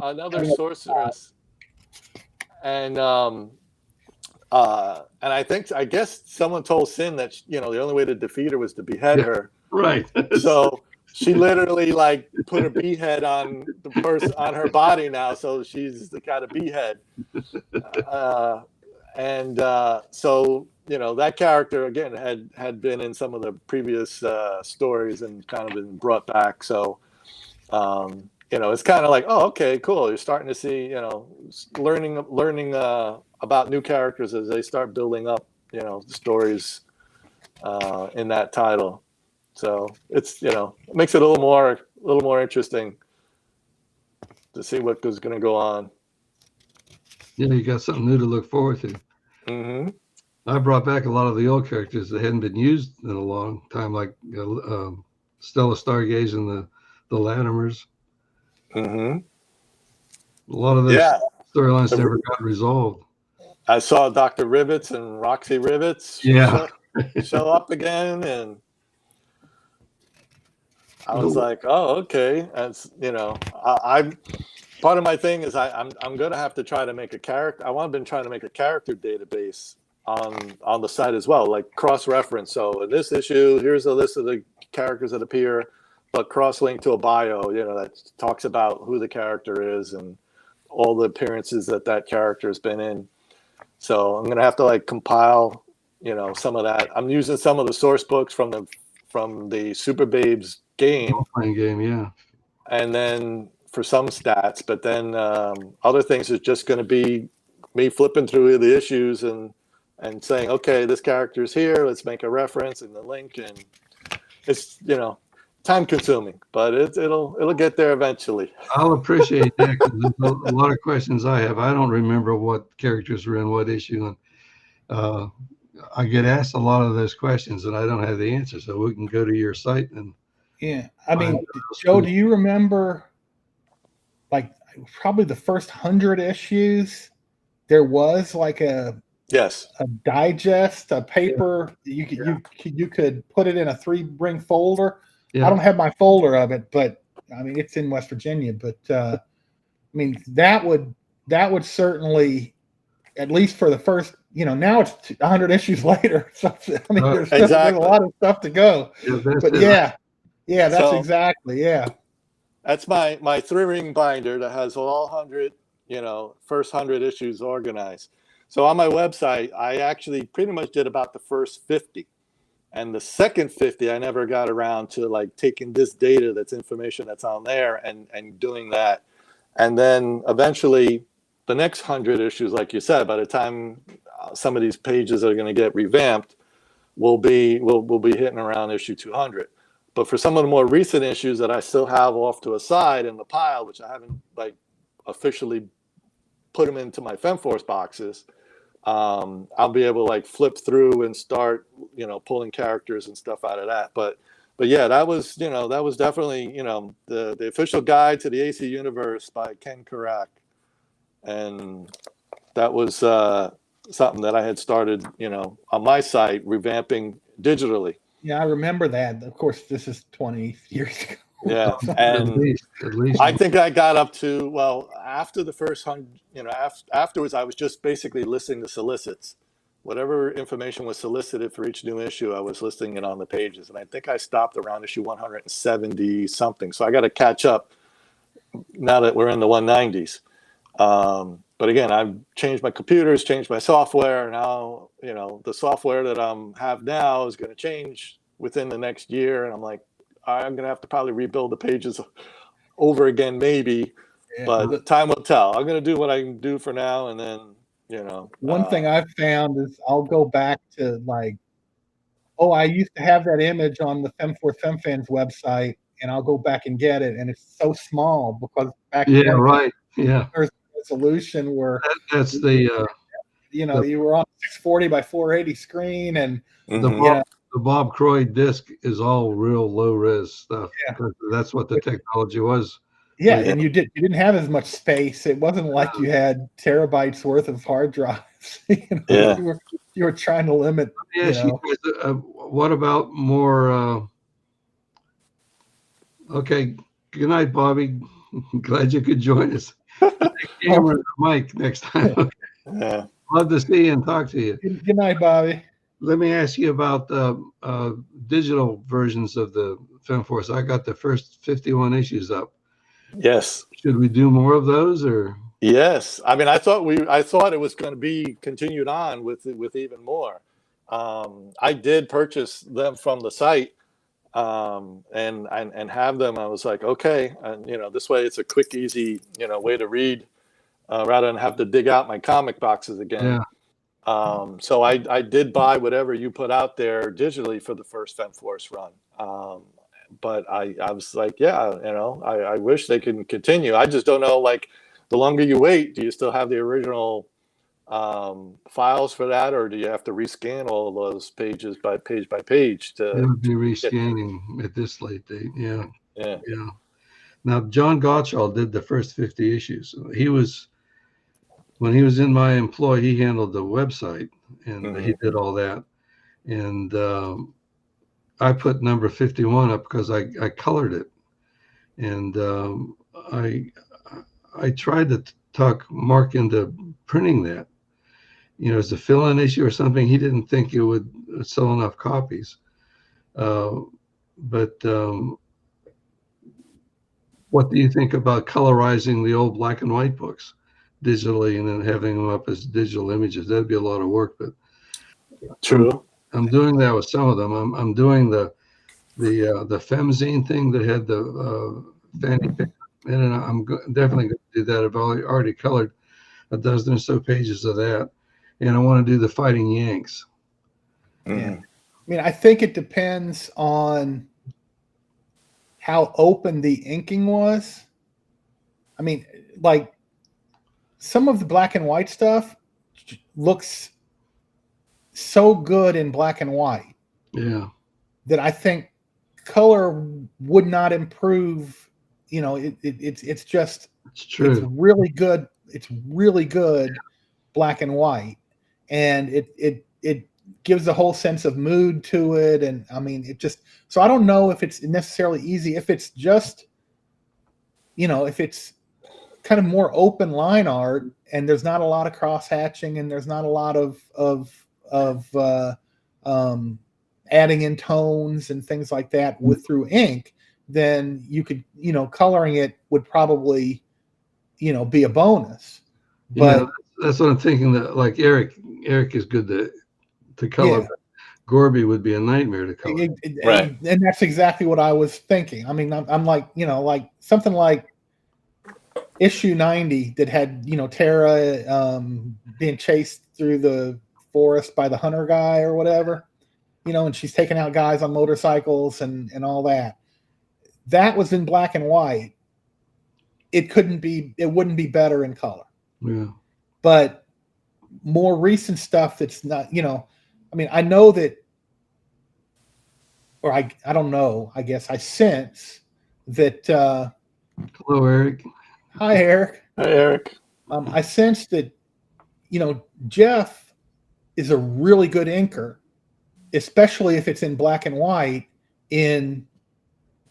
another sorceress, and I guess someone told Sin that the only way to defeat her was to behead Yeah. her. Right. So she literally like put a behead on the person on her body now, so she's got a behead. So that character again had been in some of the previous stories and kind of been brought back. So it's kind of like, oh, okay, cool. You're starting to see learning about new characters as they start building up the stories in that title. So it's it makes it a little more interesting to see what is going to go on. Yeah, you got something new to look forward to. Mm-hmm. I brought back a lot of the old characters that hadn't been used in a long time, like Stella Stargaze and the Latimers. Mm-hmm. A lot of those Yeah. storylines never got resolved. I saw Dr. Rivets and Roxy Rivets show up again, and I was like, oh, okay. That's I'm part of my thing is I'm gonna have to try to make a character. I've been trying to make a character database on the site as well, like cross-reference. So in this issue, here's a list of the characters that appear, but cross-link to a bio, that talks about who the character is and all the appearances that character has been in. So I'm gonna have to like compile, some of that. I'm using some of the source books from the Super Babes game, Playing game, yeah. and then for some stats, but then other things is just going to be me flipping through the issues and saying, okay, this character is here. Let's make a reference and the link, and it's time consuming, but it'll get there eventually. I'll appreciate that because there's a lot of questions I have. I don't remember what characters were in what issue, and I get asked a lot of those questions, and I don't have the answer. So we can go to your site and I mean, Joe, do you remember like probably the first 100 issues? There was like a digest, a paper you could put it in a 3-ring folder. Yeah. I don't have my folder of it, but I mean it's in West Virginia. But I mean that would certainly, at least for the first, now it's 100 issues later. So I mean there's a lot of stuff to go. But that's exactly. That's my 3-ring binder that has all 100, first 100 issues organized. So on my website, I actually pretty much did about the first 50. And the second 50, I never got around to like taking this data, that's information that's on there and doing that. And then eventually the next 100 issues, like you said, by the time some of these pages are going to get revamped, we'll be hitting around issue 200. But for some of the more recent issues that I still have off to a side in the pile, which I haven't like officially put them into my Femforce boxes, I'll be able to like flip through and start, pulling characters and stuff out of that. But yeah, that was definitely, the official guide to the AC Universe by Ken Karak. And that was something that I had started, on my site, revamping digitally. Yeah, I remember that. Of course, this is 20 years ago. Yeah, and at least I think I got up to, after the first 100, afterwards, I was just basically listing the solicits. Whatever information was solicited for each new issue, I was listing it on the pages. And I think I stopped around issue 170 something. So I got to catch up now that we're in the 190s. But again, I've changed my computers, changed my software. Now, the software that I have now is going to change within the next year. And I'm like, I'm going to have to probably rebuild the pages over again, maybe. Yeah. But time will tell. I'm going to do what I can do for now. And then, One thing I've found is I'll go back to like, I used to have that image on the Femforce Fan website, and I'll go back and get it. And it's so small because back then, there's a resolution where that's the you were on 640 by 480 screen, and the Bob Croy disc is all real low res stuff. Yeah. That's what the technology was Yeah, and you didn't have as much space. It wasn't like you had terabytes worth of hard drives. Yeah. You were trying to limit. Yes, you guys, what about more? Okay, good night, Bobby. Glad you could join us. Camera and mic next time. Yeah. Love to see you and talk to you. Good night, Bobby. Let me ask you about digital versions of the Femforce. I got the first 51 issues up. Yes. Should we do more of those, or? Yes. I mean, I thought it was going to be continued on with even more. I did purchase them from the site, and have them. I was like, okay, and this way it's a quick, easy, way to read, rather than have to dig out my comic boxes again. Yeah. So I did buy whatever you put out there digitally for the first Femforce run. But I was like, yeah, I wish they could continue. I just don't know, like, the longer you wait, do you still have the original files for that, or do you have to rescan all of those pages by page to? It would be rescanning at this late date. Yeah. Yeah. Now, John Gottschall did the first 50 issues. When he was in my employ, he handled the website, and he did all that. And I put number 51 up because I colored it, and I tried to talk Mark into printing that, as a fill-in issue or something. He didn't think it would sell enough copies. But what do you think about colorizing the old black and white books digitally and then having them up as digital images? That'd be a lot of work, but True. I'm doing that with some of them. I'm doing the femzine thing that had the fanny pick, and I'm definitely going to do that. I've already colored a dozen or so pages of that, and I want to do the Fighting Yanks. Yeah. I mean, I think it depends on how open the inking was. I mean, like, some of the black and white stuff looks so good in black and white. Yeah. That I think color would not improve. It's just, it's true. It's really good. It's really good black and white, and it gives a whole sense of mood to it. And I mean, so I don't know if it's necessarily easy. If it's just, if it's kind of more open line art and there's not a lot of cross hatching and there's not a lot of adding in tones and things like that through ink, then you could, coloring it would probably, be a bonus. But that's what I'm thinking. That, like, Eric is good to color. Yeah. Gorby would be a nightmare to color. Right. And that's exactly what I was thinking. I mean, I'm like, like something like issue 90 that had, Tara being chased through the forest by the hunter guy or whatever, and she's taking out guys on motorcycles and all that. That was in black and white. It wouldn't be better in color. Yeah. But more recent stuff that's not, I mean, I know that, or I don't know, I guess I sense that. Hello, Eric. Hi, Eric. Hi, Eric. I sense that, Jeff is a really good inker, especially if it's in black and white, in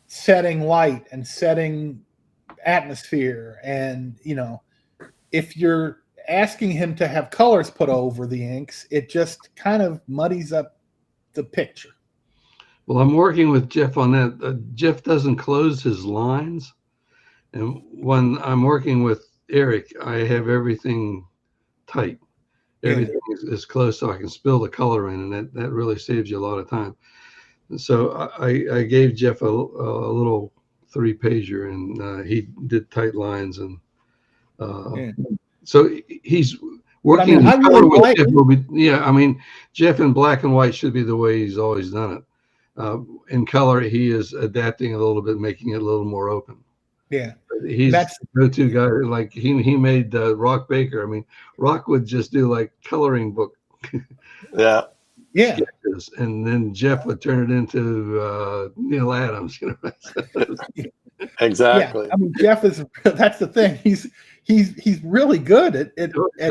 setting light and setting atmosphere. And, if you're asking him to have colors put over the inks, it just kind of muddies up the picture. Well, I'm working with Jeff on that. Jeff doesn't close his lines. And when I'm working with Eric, I have everything tight. Everything is close so I can spill the color in, and that really saves you a lot of time. And so I gave Jeff a little 3-pager, and he did tight lines. And so he's working in color with Jeff. I mean, Jeff in black and white should be the way he's always done it. In color, he is adapting a little bit, making it a little more open. Yeah, he's the go-to guy. Like he made Rock Baker. I mean, Rock would just do like coloring book. Yeah. sketches, and then Jeff would turn it into Neil Adams. Exactly. I mean, Jeff is. That's the thing. He's really good at I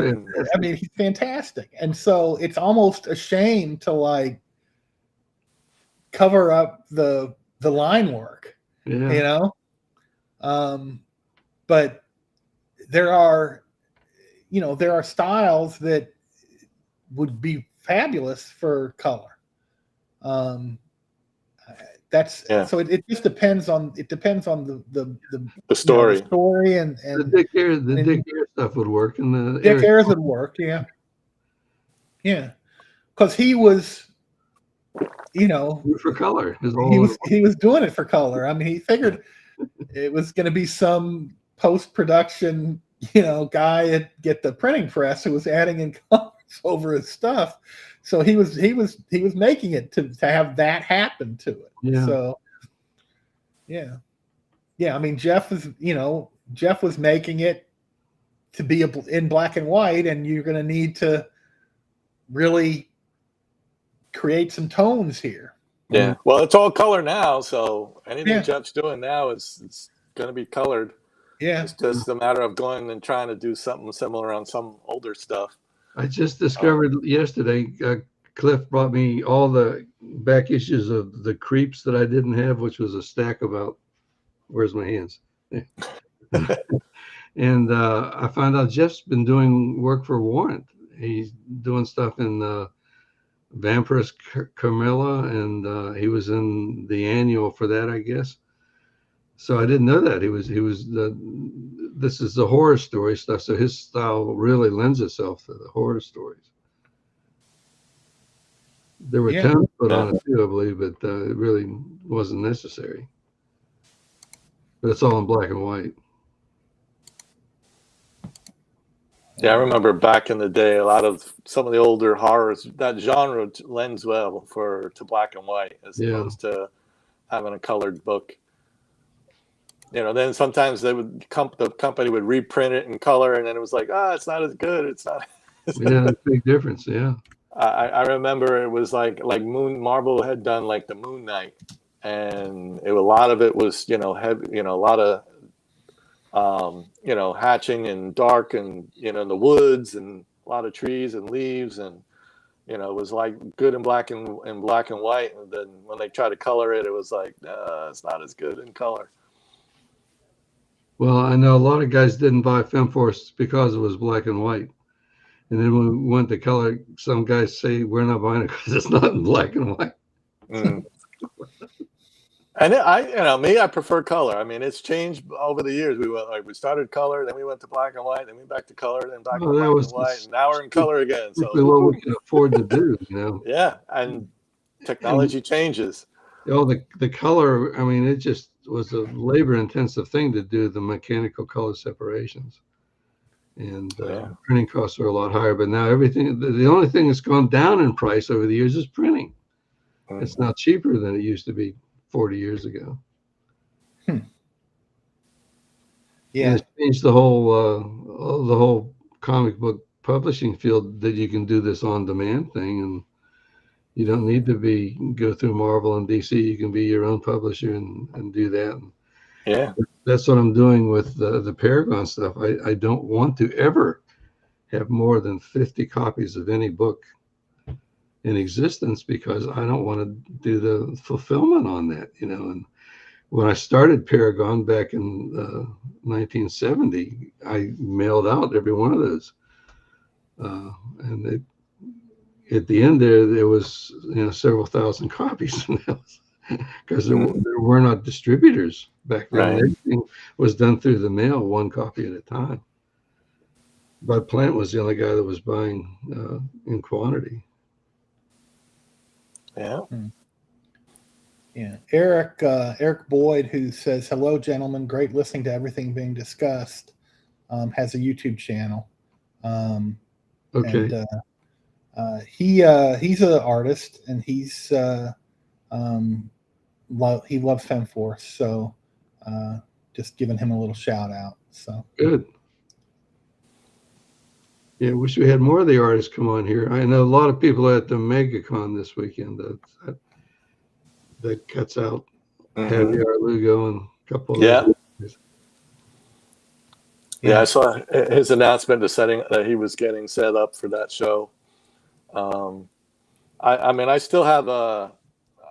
mean, he's fantastic, and so it's almost a shame to like cover up the line work, you know. But there are styles that would be fabulous for color. So it just depends on the story. The story and the Dick Ayers stuff would work, and the Dick Ayers would work, yeah, because he was, for color. He was doing it for color. I mean, he figured it was going to be some post-production, guy at the printing press who was adding in colors over his stuff. So he was making it to have that happen to it. Yeah. So yeah. I mean, Jeff was making it to be in black and white, and you're going to need to really create some tones here. Yeah. Well, it's all color now, so anything Jeff's doing now it's going to be colored. Yeah. It's just a matter of going and trying to do something similar on some older stuff. I just discovered yesterday, Cliff brought me all the back issues of the Creeps that I didn't have, which was a stack about, where's my hands? And I found out Jeff's been doing work for Warrant. He's doing stuff in Vampirus Carmilla, and he was in the annual for that, I guess. So I didn't know that this is the horror story stuff. So his style really lends itself to the horror stories. There were tons put on it too, I believe, but it really wasn't necessary. But it's all in black and white. Yeah, I remember back in the day, some of the older horrors, that genre lends well to black and white as opposed to having a colored book. Then sometimes the company would reprint it in color, and then it was like, it's not as good. It's not. Yeah, that's a big difference. Yeah. I remember it was like Marvel had done like the Moon Knight, and a lot of it was heavy, a lot of hatching and dark and in the woods and a lot of trees and leaves, and it was like good in black and white, and then when they tried to color it, it was like it's not as good in color. Well, I know a lot of guys didn't buy Femforce because it was black and white. And then when we went to color, some guys say we're not buying it because it's not in black and white. Mm. And I prefer color. I mean, it's changed over the years. We started color, then we went to black and white, then we back to color, then back to black and white, and now we're in color again. So what we can afford to do, Yeah, and technology changes. The color, I mean, it just was a labor-intensive thing to do the mechanical color separations, and printing costs are a lot higher. But now the only thing that's gone down in price over the years is printing. Mm-hmm. It's now cheaper than it used to be 40 years ago. Yeah, and it's changed the whole comic book publishing field, that you can do this on-demand thing, and you don't need to go through Marvel and DC. You can be your own publisher and do that. Yeah, that's what I'm doing with the Paragon stuff. I don't want to ever have more than 50 copies of any book in existence, because I don't want to do the fulfillment on that, And when I started Paragon back in 1970, I mailed out every one of those, and at the end there was several thousand copies, because there were not distributors back then. Right. Everything was done through the mail, one copy at a time. Bud Plant was the only guy that was buying in quantity. Yeah. Yeah. Eric Boyd, who says, "Hello, gentlemen. Great listening to everything being discussed." Has a YouTube channel. Okay. And he's an artist, and he loves Femforce, so just giving him a little shout out. So good. Yeah, wish we had more of the artists come on here. I know a lot of people at the MegaCon this weekend. That cuts out Javier Lugo and couple of Yeah. days. Yeah, I saw his announcement that he was getting set up for that show. I mean, I still have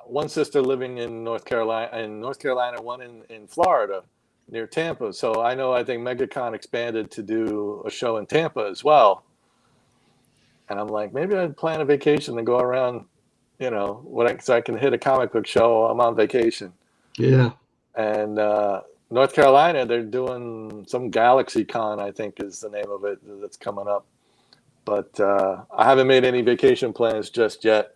one sister living in North Carolina, one in Florida, near Tampa. So I think MegaCon expanded to do a show in Tampa as well. And I'm like, maybe I'd plan a vacation and go around, so I can hit a comic book show while I'm on vacation. Yeah. And North Carolina, they're doing some Galaxy Con, I think is the name of it, that's coming up. But I haven't made any vacation plans just yet.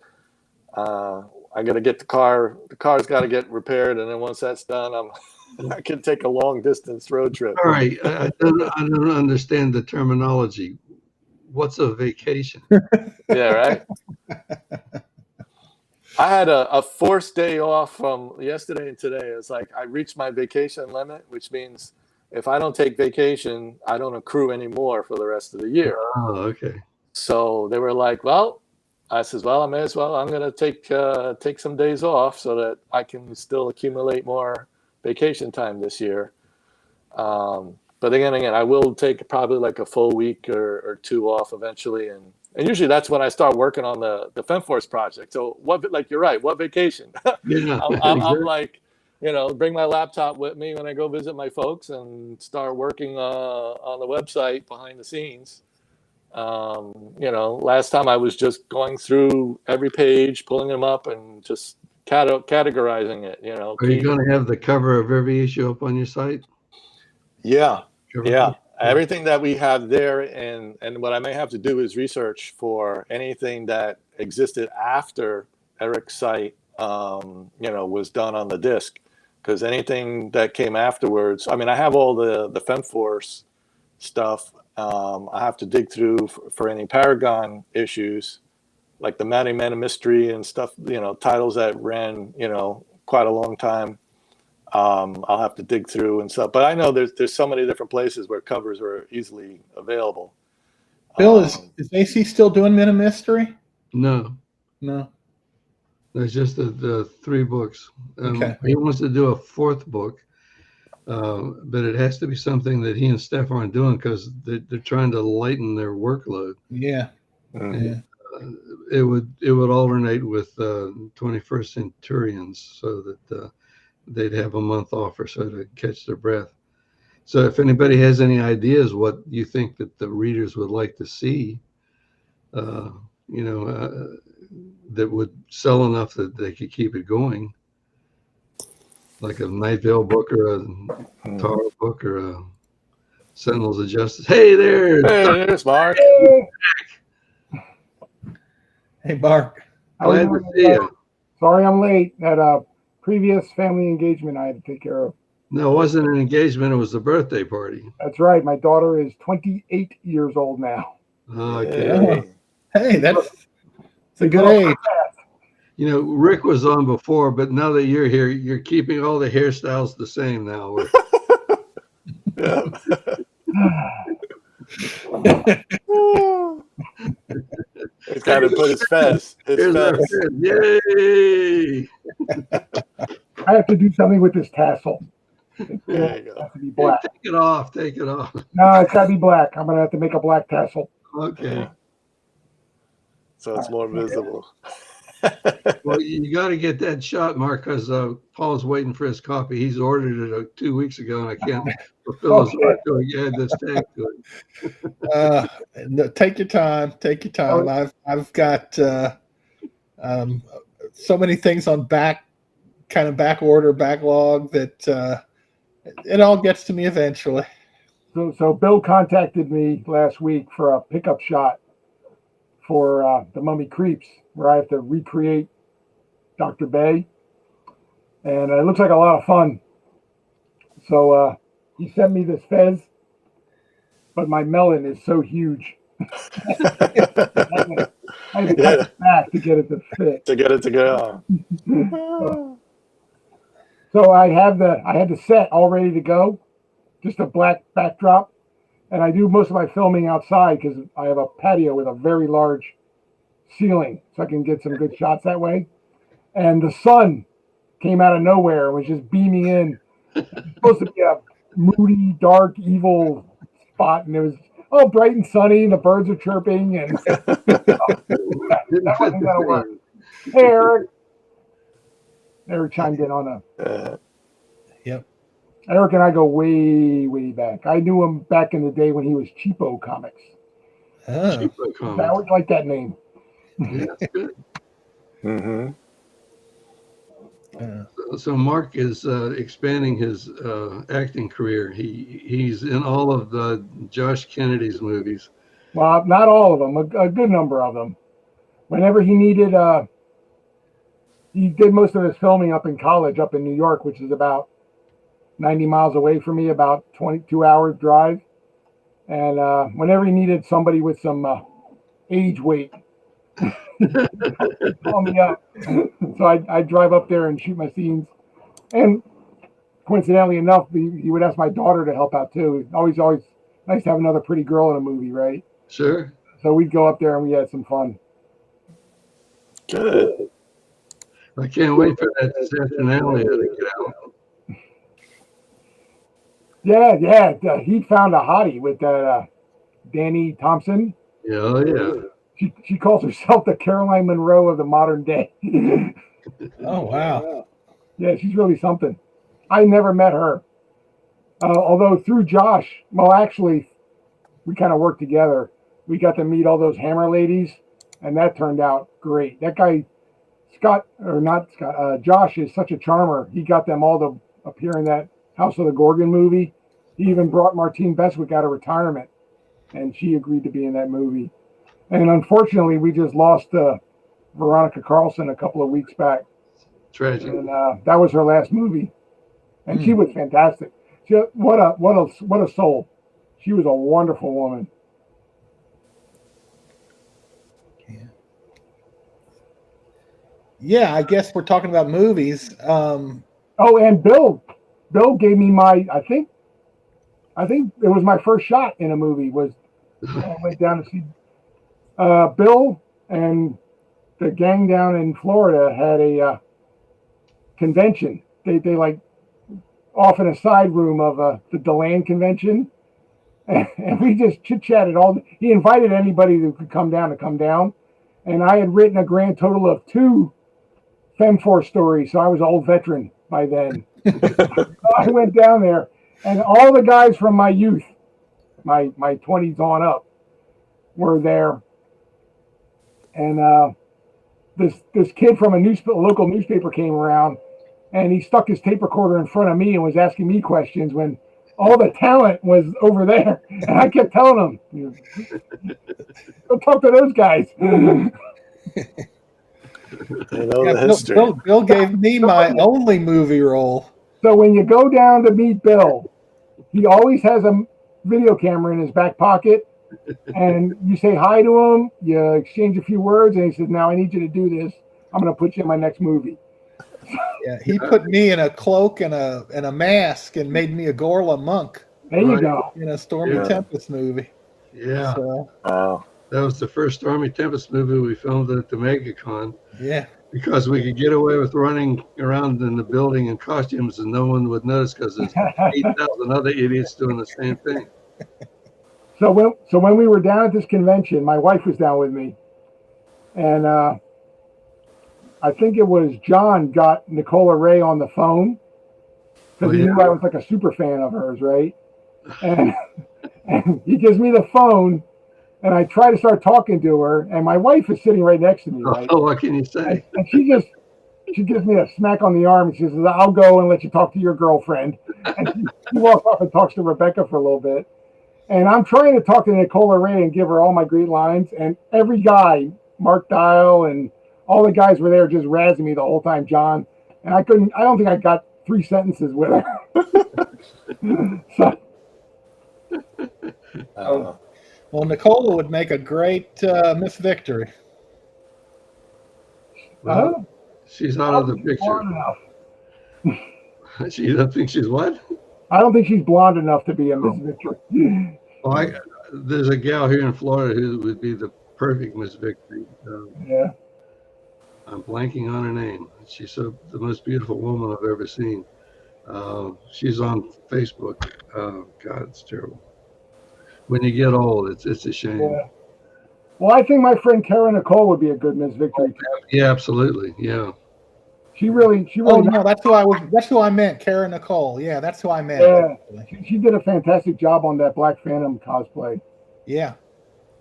I got to get the car. The car's got to get repaired, and then once that's done, I can take a long distance road trip. All right. I don't understand the terminology. What's a vacation? Yeah, right. I had a forced day off from yesterday and today. It's like I reached my vacation limit, which means if I don't take vacation, I don't accrue anymore for the rest of the year. Oh, okay. So they were like, well, I says, well, I may as well. I'm going to take some days off so that I can still accumulate more vacation time this year. But again, I will take probably like a full week or two off eventually. And usually that's when I start working on the Femforce project. So you're right. What vacation? Yeah. I'm like, bring my laptop with me when I go visit my folks and start working on the website behind the scenes. Last time I was just going through every page, pulling them up and just categorizing it, Are you going to have the cover of every issue up on your site? Yeah. Cover Yeah. page? Everything that we have there, and what I may have to do is research for anything that existed after Eric's site, was done on the disc, because anything that came afterwards, I mean, I have all the Femforce stuff. I have to dig through for any Paragon issues, like the Man of Mystery and stuff, titles that ran, quite a long time. I'll have to dig through and stuff, but I know there's so many different places where covers are easily available. Bill, is AC still doing Men of Mystery? No. There's just the 3 books. Okay. He wants to do a 4th book, but it has to be something that he and Steph aren't doing because they're trying to lighten their workload. Yeah. Mm-hmm. It would alternate with 21st Centurions so that they'd have a month off or so to catch their breath. So if anybody has any ideas what you think that the readers would like to see, that would sell enough that they could keep it going, like a Night Vale book or a Tara book or a Sentinels of Justice. Hey there! Hey, there's Mark. Hey, Mark. Glad to see you. Sorry I'm late. Had a previous family engagement I had to take care of. No, it wasn't an engagement. It was a birthday party. That's right. My daughter is 28 years old now. Okay. Hey, that's a good age. Rick was on before, but now that you're here, you're keeping all the hairstyles the same now. Yeah. He's got to put his fez. Here's our fez. Yay! I have to do something with this tassel. There you It go. has to be black. Take it off. Take it off. No, it's got to be black. I'm going to have to make a black tassel. Okay. So it's more visible. Well, you got to get that shot, Mark, because Paul's waiting for his copy. He's ordered it 2 weeks ago, and I can't fulfill his order until he add this tag to it. No, take your time. Take your time. I've got so many things on back order, backlog that it all gets to me eventually. So Bill contacted me last week for a pickup shot for The Mummy Creeps, where I have to recreate Dr. Bay. And it looks like a lot of fun. So he sent me this fez, but my melon is so huge. I had to cut it back to get it to fit. To get it to go. So I had the set all ready to go, just a black backdrop. And I do most of my filming outside because I have a patio with a very large ceiling, so I can get some good shots that way. And the sun came out of nowhere and was just beaming in, supposed to be a moody, dark, evil spot, and it was all bright and sunny, and the birds are chirping, and that wasn't gonna work. Hey, Eric. Eric chimed in on a. Yep. Eric and I go way, way back. I knew him back in the day when he was Cheapo Comics. Oh. Cheapo I Comics. always like that name. Yeah, that's good. Mm-hmm. So Mark is expanding his acting career. He's in all of the Josh Kennedy's movies. Well, not all of them, a good number of them. Whenever he needed, he did most of his filming up in college, up in New York, which is about 90 miles away from me, about 22 hours drive. And whenever he needed somebody with some age weight, he'd call me up. So I'd drive up there and shoot my scenes. And coincidentally enough, he would ask my daughter to help out too. Always nice to have another pretty girl in a movie, right? Sure. So we'd go up there and we had some fun. Good. I can't wait for that Saturnalia to get out. Yeah. He found a hottie with that Danny Thompson. Yeah, oh, yeah. She calls herself the Caroline Monroe of the modern day. Oh, wow. Yeah, she's really something. I never met her. Although through Josh, well, actually, we kind of worked together. We got to meet all those Hammer ladies, and that turned out great. That guy, Josh is such a charmer. He got them all to appear in that House of the Gorgon movie. He even brought Martine Beswick out of retirement, and she agreed to be in that movie. And unfortunately, we just lost Veronica Carlson a couple of weeks back. Tragic. And that was her last movie, and she was fantastic. What a soul! She was a wonderful woman. Yeah, I guess we're talking about movies. Oh, and Bill gave me I think it was my first shot in a movie. Was I went down to see Bill and the gang down in Florida had a convention. They like off in a side room of the DeLand convention, and we just chit chatted all. He invited anybody who could come down to come down, and I had written a grand total of 2 Femforce stories, so I was an old veteran by then. So I went down there, and all the guys from my youth, my 20s on up, were there. And this kid from a local newspaper came around, and he stuck his tape recorder in front of me and was asking me questions when all the talent was over there. And I kept telling him, go talk to those guys. They know the history. Bill gave me my only movie role. So when you go down to meet Bill, he always has a video camera in his back pocket, and you say hi to him, you exchange a few words, and he says, now I need you to do this. I'm going to put you in my next movie. Yeah, he put me in a cloak and a mask and made me a Gorla monk There you go. in a Stormy Tempest movie. Yeah. So, Wow. That was the first Stormy Tempest movie we filmed at the MegaCon. yeah. Because we could get away with running around in the building in costumes and no one would notice because there's 8,000 other idiots doing the same thing. So when we were down at this convention, my wife was down with me, and I think it was John got Nicola Ray on the phone because he knew I was like a super fan of hers, right? And he gives me the phone, and I try to start talking to her, and my wife is sitting right next to me, right? Oh, what can you say? And she gives me a smack on the arm and she says, I'll go and let you talk to your girlfriend. And she walks off and talks to Rebecca for a little bit. And I'm trying to talk to Nicola Ray and give her all my great lines. And every guy, Mark Dial and all the guys were there just razzing me the whole time, John. And I don't think I got 3 sentences with her. Well, Nicola would make a great Miss Victory. Well, she's out of the picture. She doesn't think she's what? I don't think she's blonde enough to be a Miss Victory. Well, there's a gal here in Florida who would be the perfect Miss Victory. Yeah. I'm blanking on her name. She's the most beautiful woman I've ever seen. She's on Facebook. Oh God, it's terrible. When you get old, it's a shame. Yeah. Well, I think my friend Kara Nicole would be a good Miss Victory too. Yeah, absolutely. Yeah. She really. Oh no, that's who I meant. Kara Nicole. Yeah, that's who I meant. Yeah, actually. she did a fantastic job on that Black Phantom cosplay. Yeah.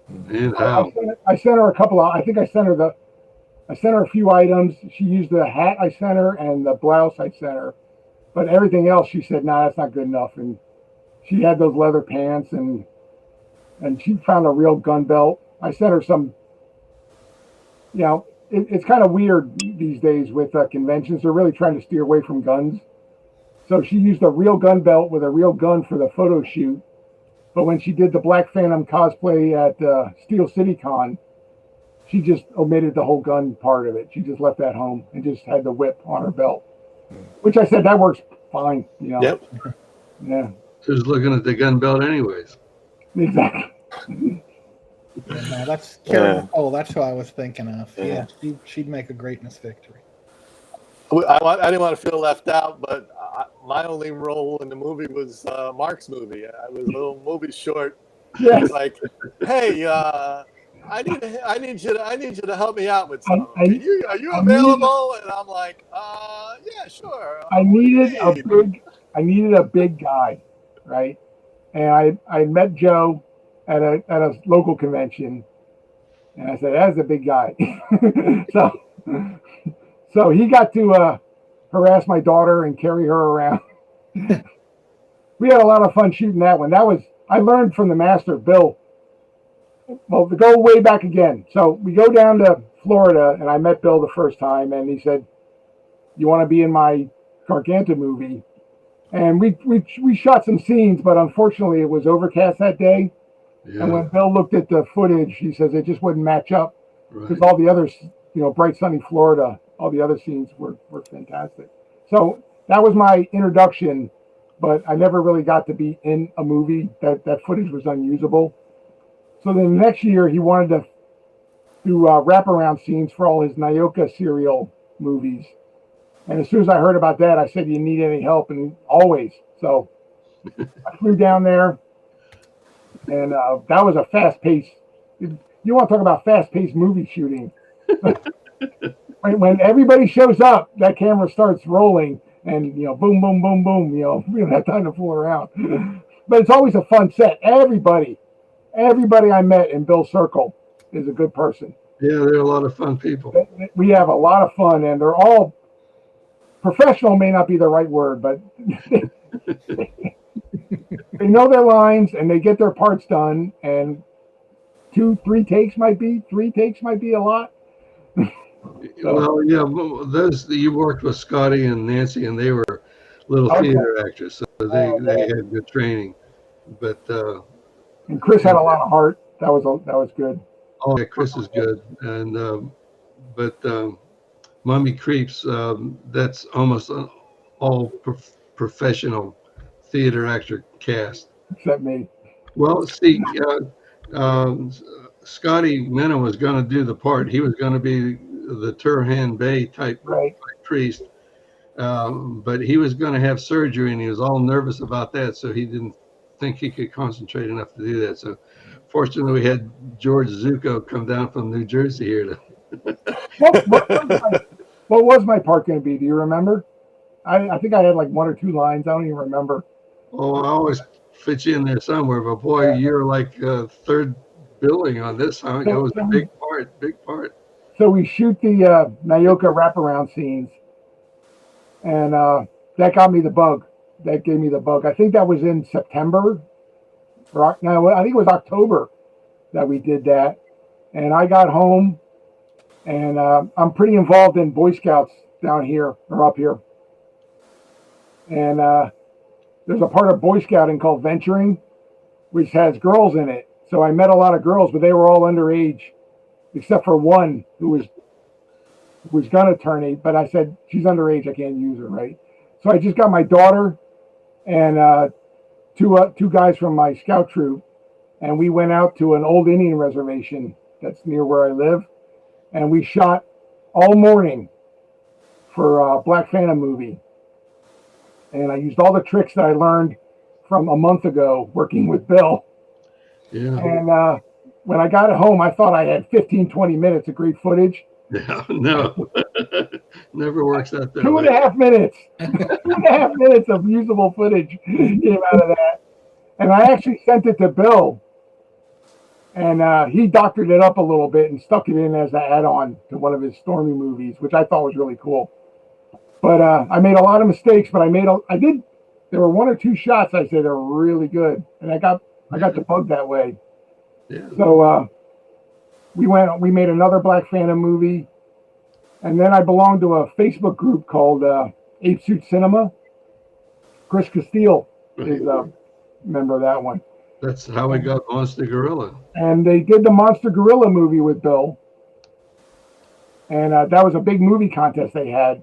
And I sent her a couple of. I think I sent her a few items. She used the hat I sent her and the blouse I sent her, but everything else she said, "Nah, that's not good enough." And she had those leather pants and she found a real gun belt. I sent her some. You know, it's kind of weird these days with conventions. They're really trying to steer away from guns. So she used a real gun belt with a real gun for the photo shoot. But when she did the Black Phantom cosplay at Steel City Con, she just omitted the whole gun part of it. She just left that home and just had the whip on her belt, which I said that works fine. You know. Yep. Yeah. who's looking at the gun belt anyways? Exactly. Yeah, no, that's Kara Yeah. Nicole. That's who I was thinking of. Yeah. Yeah, she'd make a great Miss Victory. I didn't want to feel left out, but my only role in the movie was Mark's movie. I was a little movie short. Yes. Like, hey, I need you to help me out with something. Are you available? And I'm like, yeah, sure. I needed a big guy, right? And I met Joe at a local convention, and I said, "That's a big guy." so he got to harass my daughter and carry her around. We had a lot of fun shooting that one. I learned from the master, Bill. Well, to go way back again. So we go down to Florida, and I met Bill the first time, and he said, "You want to be in my Garganta movie?" And we shot some scenes, but unfortunately it was overcast that day. Yeah. And when Bill looked at the footage, he says it just wouldn't match up because Right. all the others, bright sunny Florida, all the other scenes were fantastic. So that was my introduction, but I never really got to be in a movie. That footage was unusable. So then the next year he wanted to do wraparound scenes for all his Nyoka serial movies. And as soon as I heard about that, I said, "You need any help?" And always. So I flew down there, and that was a fast pace. You want to talk about fast paced movie shooting? When everybody shows up, that camera starts rolling, and boom, boom, boom, boom. We don't have time to fool around. But it's always a fun set. Everybody I met in Bill's circle is a good person. Yeah, they're a lot of fun people. We have a lot of fun, and they're all professional. May not be the right word, but they know their lines and they get their parts done. And 3 takes might be a lot. Well, yeah, those you worked with Scotty and Nancy, and they were little theater actors, so they had good training. But and Chris had a lot of heart. That was good. oh, yeah, Chris is good, and but Mummy Creeps, that's almost an all professional theater actor cast. Except me. Well, see, Scotty Menon was going to do the part. He was going to be the Turhan Bey type Right. priest, but he was going to have surgery, and he was all nervous about that, so he didn't think he could concentrate enough to do that. So, fortunately, we had George Zuko come down from New Jersey here to. What was my part going to be? Do you remember? I think I had like 1 or 2 lines. I don't even remember. Oh, I always fit you in there somewhere, but boy, you're like third billing on this. Huh? It was a big part. So we shoot the Nyoka wraparound scenes, and that got me the bug. That gave me the bug. I think that was in September. No, I think it was October that we did that. And I got home, and I'm pretty involved in Boy Scouts down here or up here. And there's a part of Boy Scouting called venturing, which has girls in it. So I met a lot of girls, but they were all underage, except for one who was gonna turn 8. But I said, she's underage, I can't use her, right? So I just got my daughter and two guys from my scout troop, and we went out to an old Indian reservation that's near where I live, and we shot all morning for Black Phantom movie. and I used all the tricks that I learned from a month ago working with Bill. Yeah. And when I got it home, I thought I had 15, 20 minutes of great footage. Yeah. No. Never works out that Two and way. a half minutes. 2.5 minutes of usable footage came out of that. And I actually sent it to Bill. And he doctored it up a little bit and stuck it in as an add-on to one of his Stormy movies, which I thought was really cool. But I made a lot of mistakes, but there were one or two shots I said they were really good. And I got the bug that way. Yeah. So we made another Black Phantom movie. And then I belonged to a Facebook group called Ape Suit Cinema. Chris Castile is a member of that one. That's how we got Monster Gorilla. And they did the Monster Gorilla movie with Bill. And that was a big movie contest they had.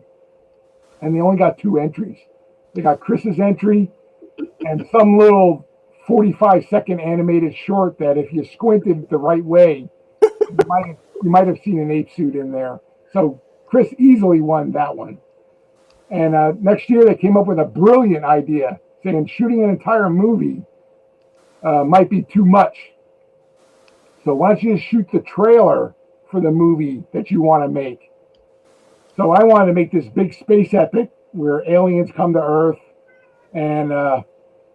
And they only got 2 entries. They got Chris's entry and some little 45-second animated short that if you squinted the right way, you might have seen an ape suit in there. So Chris easily won that one. And next year they came up with a brilliant idea saying shooting an entire movie might be too much. So why don't you just shoot the trailer for the movie that you want to make? So I wanted to make this big space epic where aliens come to Earth and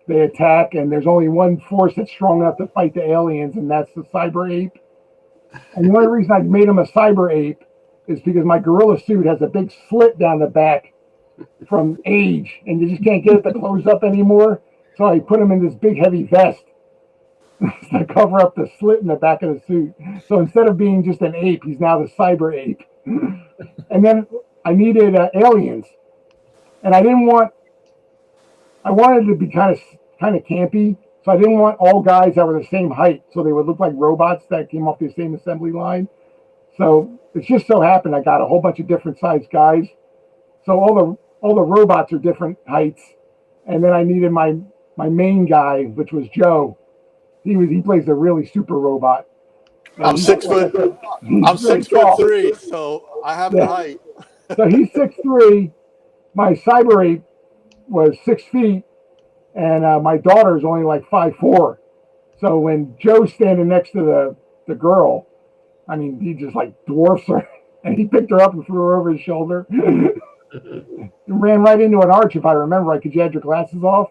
they attack, and there's only one force that's strong enough to fight the aliens, and that's the cyber ape. And the only reason I made him a cyber ape is because my gorilla suit has a big slit down the back from age, and you just can't get it to close up anymore. So I put him in this big heavy vest to cover up the slit in the back of the suit. So instead of being just an ape, he's now the cyber ape. And then I needed aliens, and I wanted to be kind of campy, so I didn't want all guys that were the same height, so they would look like robots that came off the same assembly line. So it just so happened I got a whole bunch of different sized guys. So all the robots are different heights, and then I needed my main guy, which was Joe. He plays a really super robot. I'm 6 foot. I'm 6'3", so I have the height. So he's 6'3". My cyber ape was 6 feet, and my daughter's only like 5'4". So when Joe's standing next to the girl, I mean, he just like dwarfs her, and he picked her up and threw her over his shoulder. Ran right into an arch, if I remember right, because you had your glasses off.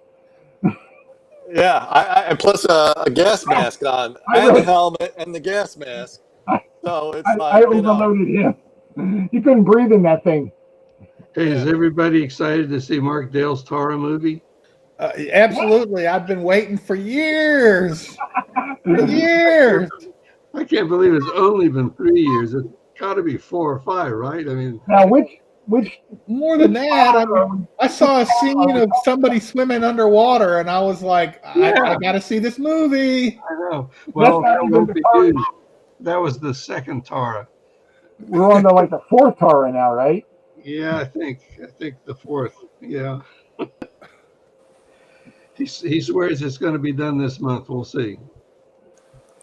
Yeah, I plus a gas mask on, and the helmet, and the gas mask. So it's I overloaded him. You couldn't breathe in that thing. Hey, is everybody excited to see Mark Dale's Tara movie? Absolutely. I've been waiting for years. For years. I can't believe it's only been 3 years. It's got to be 4 or 5, right? I mean, Now, which more than that, I saw a scene of somebody swimming underwater, and I was like, I got to see this movie. I know. Well, that was the second Tara. We're on the 4th Tara now, right? Yeah, I think the 4th. Yeah. He swears it's going to be done this month. We'll see.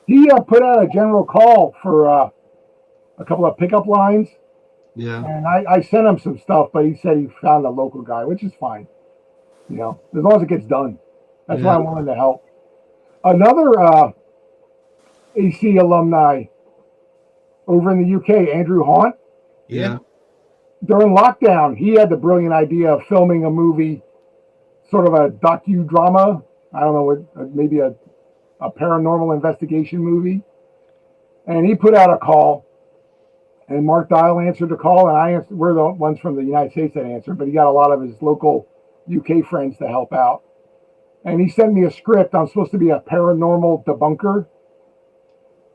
He put out a general call for a couple of pickup lines. Yeah. And I sent him some stuff, but he said he found a local guy, which is fine. You know, as long as it gets done. That's why I wanted to help. Another AC alumni over in the UK, Andrew Haunt. Yeah. During lockdown, he had the brilliant idea of filming a movie, sort of a docudrama. I don't know, maybe a paranormal investigation movie. And he put out a call. And Mark Dial answered the call, and I answered. We're the ones from the United States that answered, but he got a lot of his local UK friends to help out. And he sent me a script. I'm supposed to be a paranormal debunker,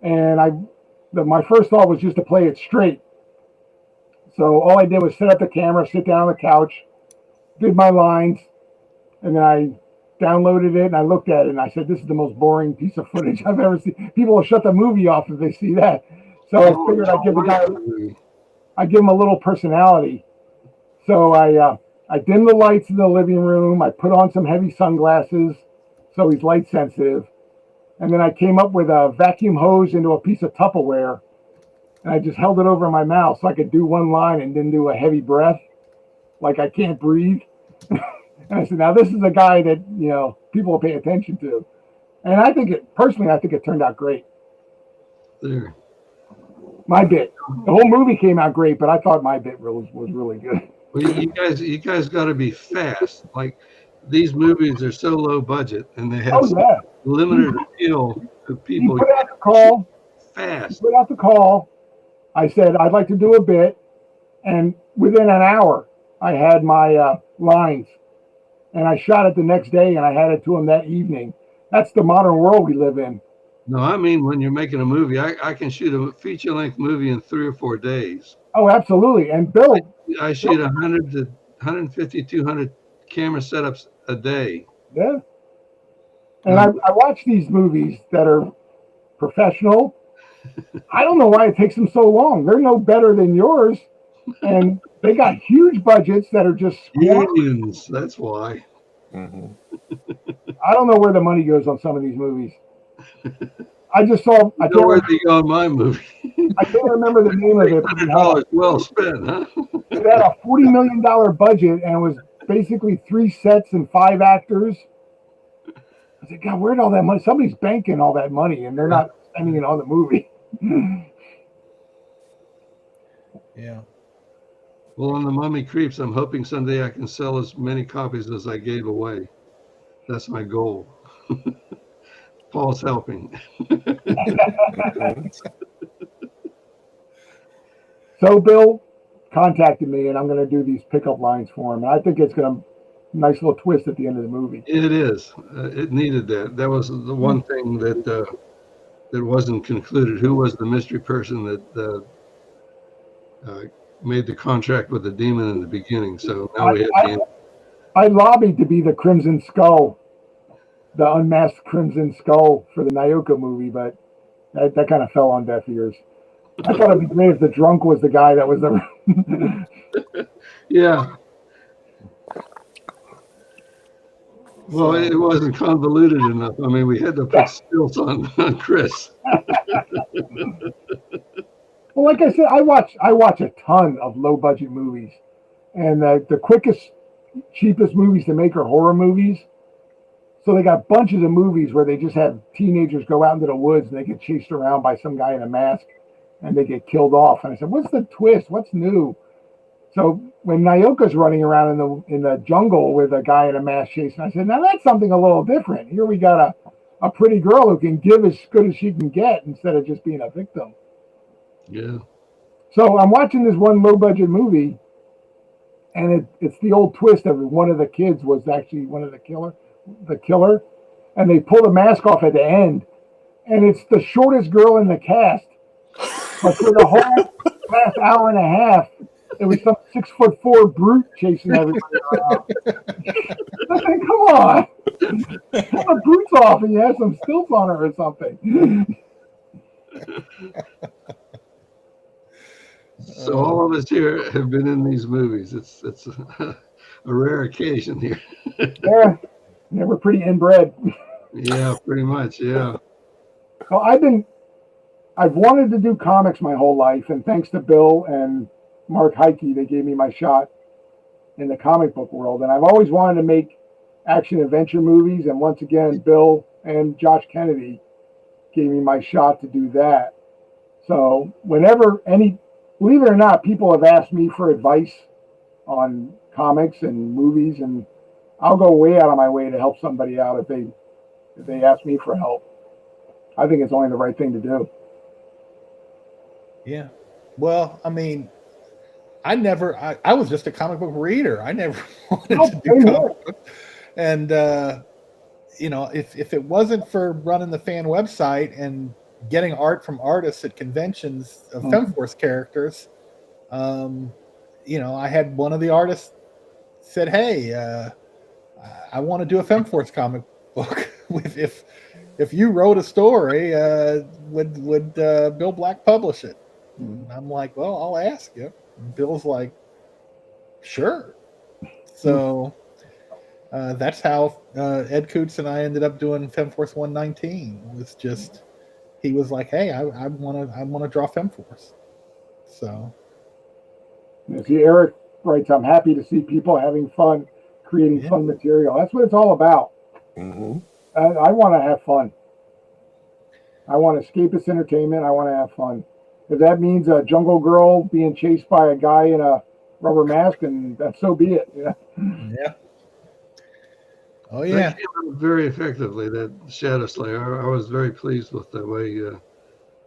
and my first thought was just to play it straight. So all I did was set up the camera, sit down on the couch, did my lines, and then I downloaded it and I looked at it and I said, "This is the most boring piece of footage I've ever seen." People will shut the movie off if they see that. So I figured I'd give him a little personality. So I dimmed the lights in the living room. I put on some heavy sunglasses so he's light sensitive. And then I came up with a vacuum hose into a piece of Tupperware. And I just held it over my mouth so I could do one line and then do a heavy breath, like I can't breathe. And I said, now this is a guy that, you know, people will pay attention to. And I think I think it turned out great. There. My bit. The whole movie came out great, but I thought my bit was really good. Well, you guys got to be fast. Like these movies are so low budget, and they have Oh, yeah. limited appeal to He people. put out the call. Fast. Put out the call. I said, I'd like to do a bit. And within an hour, I had my lines. And I shot it the next day, and I had it to him that evening. That's the modern world we live in. No, I mean when you're making a movie, I can shoot a feature-length movie in 3 or 4 days. Oh, absolutely. And Bill, I shoot 100 to 150, 200 camera setups a day. yeah. And I watch these movies that are professional. I don't know why it takes them so long. They're no better than yours. And they got huge budgets that are just Millions, that's why. Mm-hmm. I don't know where the money goes on some of these movies. I just saw. I know where they go on my movie. I can't remember the name of it. $100 well spent, huh? It had a $40 million budget and was basically 3 sets and 5 actors. I said, God, where'd all that money? Somebody's banking all that money, and they're not spending it on the movie. Yeah. Well, on the Mummy Creeps, I'm hoping someday I can sell as many copies as I gave away. That's my goal. Paul's helping. So Bill contacted me, and I'm going to do these pickup lines for him. And I think it's going to nice little twist at the end of the movie. It is. It needed that. That was the one thing that that wasn't concluded. Who was the mystery person that made the contract with the demon in the beginning? So now we have I lobbied to be the Crimson Skull, the unmasked Crimson Skull for the Nyoka movie, but that kind of fell on deaf ears. I thought it'd be great if the drunk was the guy that was the. Yeah. Well, it wasn't convoluted enough. I mean, we had to put stilts on Chris. Well, like I said, I watch a ton of low budget movies, and the quickest, cheapest movies to make are horror movies. So they got bunches of movies where they just have teenagers go out into the woods and they get chased around by some guy in a mask, and they get killed off. And I said, what's the twist? What's new? So when Nyoka's running around in the jungle with a guy in a mask chasing, I said, now that's something a little different. Here we got a pretty girl who can give as good as she can get instead of just being a victim. Yeah. So I'm watching this one low budget movie, and it's the old twist of one of the kids was actually one of the killer, and they pull the mask off at the end, and it's the shortest girl in the cast. But for the whole last hour and a half, it was some 6'4" brute chasing everybody around. I said, come on, pull the boots off and you have some stilts on her or something. So all of us here have been in these movies. It's a rare occasion here. Yeah, we're pretty inbred. Yeah, pretty much. Yeah. Well, I've wanted to do comics my whole life, and thanks to Bill and Mark Heike, they gave me my shot in the comic book world. And I've always wanted to make action adventure movies, and once again, Bill and Josh Kennedy gave me my shot to do that. So whenever believe it or not, people have asked me for advice on comics and movies, and I'll go way out of my way to help somebody out if they ask me for help. I think it's only the right thing to do. Yeah. Well, I mean, I was just a comic book reader. I never wanted to do comic books. And, if it wasn't for running the fan website and getting art from artists at conventions of Femforce characters, I had one of the artists said, hey, I want to do a Femforce comic book. If you wrote a story, would Bill Black publish it? And I'm like, well, I'll ask you. And Bill's like, sure. So that's how Ed Coots and I ended up doing Femforce 119. It was just, he was like, hey, I want to draw Femforce. So. See, Eric writes, I'm happy to see people having fun creating Yeah. fun material. That's what it's all about. Mm-hmm. I want to have fun. I want escapist entertainment. I want to have fun. If that means a jungle girl being chased by a guy in a rubber mask, and that so be it. Yeah. Yeah. Oh That yeah. came out very effectively, that Shadow Slayer. I was very pleased with the way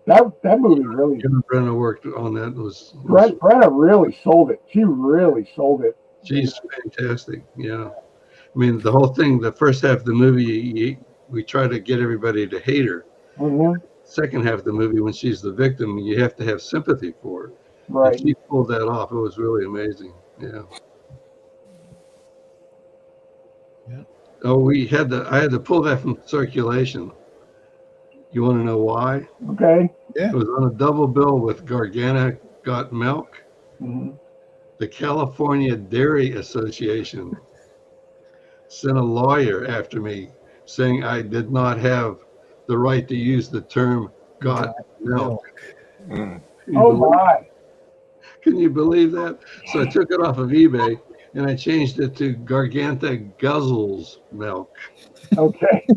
That movie really. Kim Brenner worked on that. Brenna really sold it. She really sold it. She's fantastic. Yeah. I mean, the whole thing, the first half of the movie, we try to get everybody to hate her. Hmm. Second half of the movie, when she's the victim, you have to have sympathy for her. Right. And she pulled that off. It was really amazing. Yeah. Yeah. Oh, I had to pull that from circulation. You want to know why? Okay. Yeah. It was on a double bill with Gargana Got Milk. Hmm. The California Dairy Association sent a lawyer after me saying I did not have the right to use the term got milk. Mm. Can you believe that? So I took it off of eBay and I changed it to Garganta Guzzles Milk. Okay.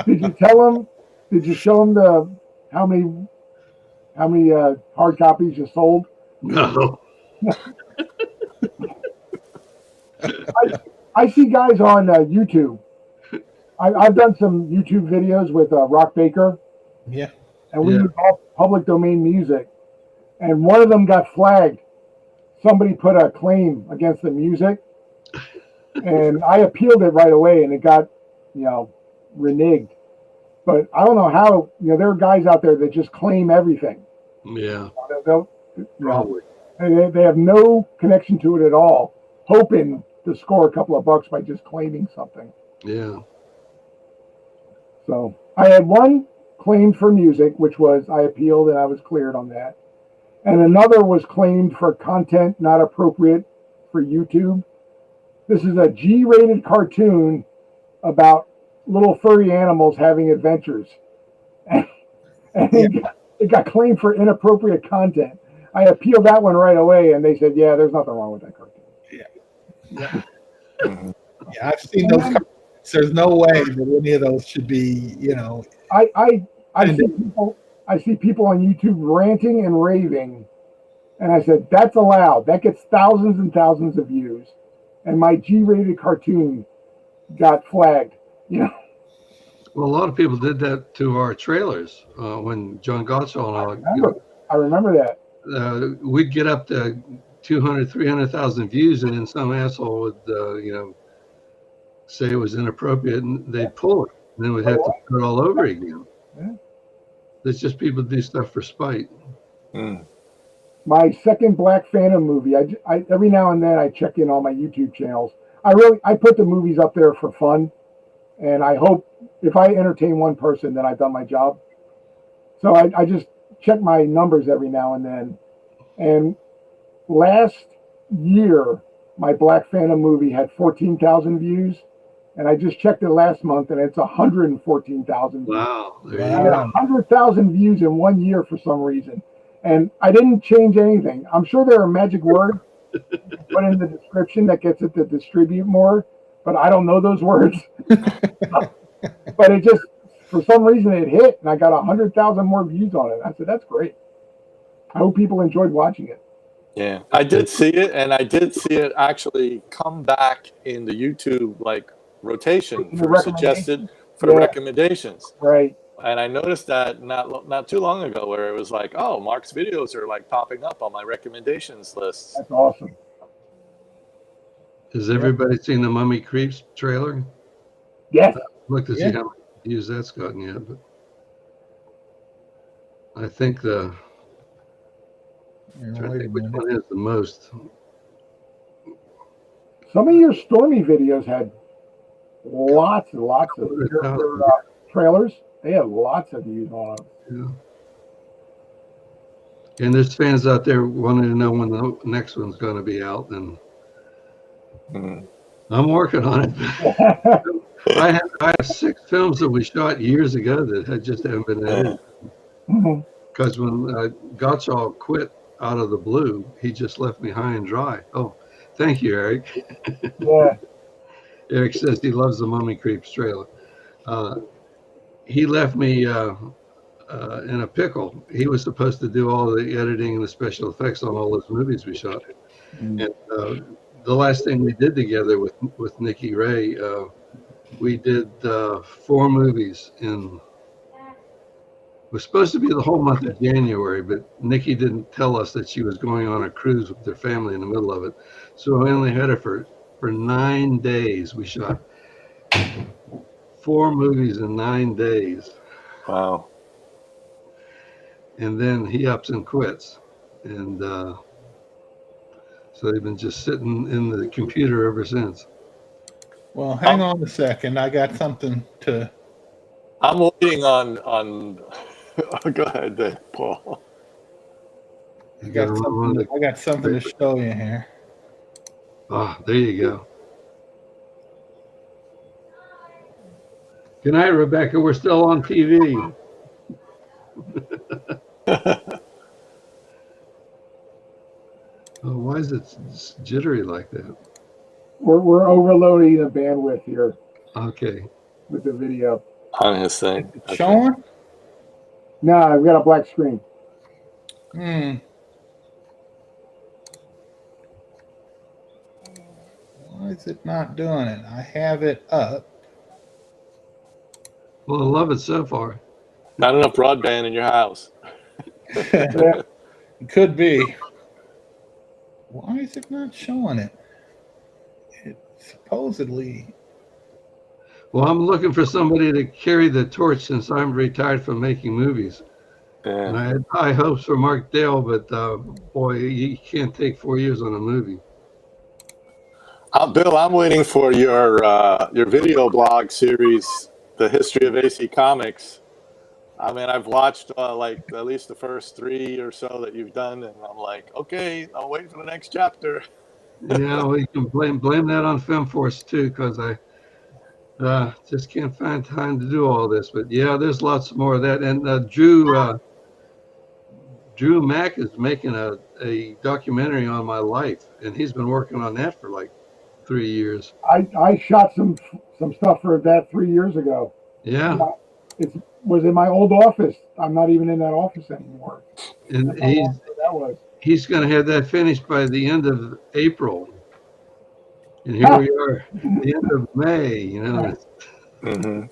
Did you tell him? Did you show him how many hard copies you sold? No. I see guys on YouTube. I've done some YouTube videos with Rock Baker, Yeah. and we Yeah. use all public domain music. And one of them got flagged. Somebody put a claim against the music, and I appealed it right away, and it got, reneged. But I don't know how. There are guys out there that just claim everything. Yeah, They'll, probably. they have no connection to it at all, hoping to score a couple of bucks by just claiming something. Yeah. So I had one claimed for music, which was I appealed and I was cleared on that. And another was claimed for content not appropriate for YouTube. This is a G-rated cartoon about little furry animals having adventures. And it got claimed for inappropriate content. I appealed that one right away, and they said, yeah, there's nothing wrong with that cartoon. Yeah. Yeah, I've seen those. There's no way that any of those should be, I see people on YouTube ranting and raving, and I said, that's allowed. That gets thousands and thousands of views. And my G-rated cartoon got flagged, Well, a lot of people did that to our trailers when John Gottschall and I remember that. we'd get up to 200, 300,000 views, and then some asshole would, say it was inappropriate, and they'd pull it. And then we'd have to do it all over again. Yeah. It's just people do stuff for spite. Mm. My second Black Phantom movie, I every now and then I check in on my YouTube channels. I put the movies up there for fun, and I hope if I entertain one person, then I've done my job. So I just check my numbers every now and then. And last year, my Black Phantom movie had 14,000 views, and I just checked it last month, and it's 114,000 views. Wow. There I you had go. 100,000 views in 1 year for some reason. And I didn't change anything. I'm sure there are magic words put in the description that gets it to distribute more, but I don't know those words. But it just, for some reason, it hit, and I got 100,000 more views on it. I said, that's great. I hope people enjoyed watching it. Yeah, I did see it, and I did see it actually come back in the YouTube rotation The for recommendation? recommendations. Right. And I noticed that not too long ago, where it was like, oh, Mark's videos are popping up on my recommendations list. That's awesome. Has everybody seen the Mummy Creeps trailer? Yes. Look to see how many views that's gotten yet, but I think Wait which a minute. one has the most. Some of your Stormy videos had lots and lots of your trailers. They had lots of views on them. Yeah. And there's fans out there wanting to know when the next one's going to be out, and I'm working on it. I have 6 films that we shot years ago that just haven't been edited. Because when Gottschall quit out of the blue, he just left me high and dry. Oh, Thank you, Eric. Yeah. Eric says he loves the Mummy Creeps trailer. He left me in a pickle. He was supposed to do all the editing and the special effects on all those movies we shot. And the last thing we did together with Nikki Ray, we did 4 movies in. It was supposed to be the whole month of January, but Nikki didn't tell us that she was going on a cruise with her family in the middle of it. So we only had her for 9 days. We shot 4 movies in 9 days. Wow. And then he ups and quits. And so they've been just sitting in the computer ever since. Well, hang on a second. I got something to. I'm waiting on. Go ahead, Paul. I got something to show you here. Ah, there you go. Good night, Rebecca. We're still on TV. Oh, why is it jittery like that? We're overloading the bandwidth here Okay. with the video. On his thing. Okay. Showing? No, I've got a black screen. Why is it not doing it? I have it up. Well, I love it so far. Not enough broadband in your house. Yeah. It could be. Why is it not showing it? It supposedly. Well, I'm looking for somebody to carry the torch since I'm retired from making movies. Yeah. And I had high hopes for Mark Dale, but boy, you can't take 4 years on a movie. Bill, I'm waiting for your video blog series, The History of AC Comics. I mean, I've watched like at least the first 3 or so that you've done, and I'm like, okay, I'll wait for the next chapter. Yeah, well, you can blame that on Femforce too, because I just can't find time to do all this. But yeah, there's lots more of that. And Drew Mack is making a documentary on my life, and he's been working on that for like 3 years. I shot some stuff for that 3 years ago. Yeah. It was in my old office. I'm not even in that office anymore. And That was. he's going to have that finished by the end of April. And here we are, the end of May, you know. Mm-hmm.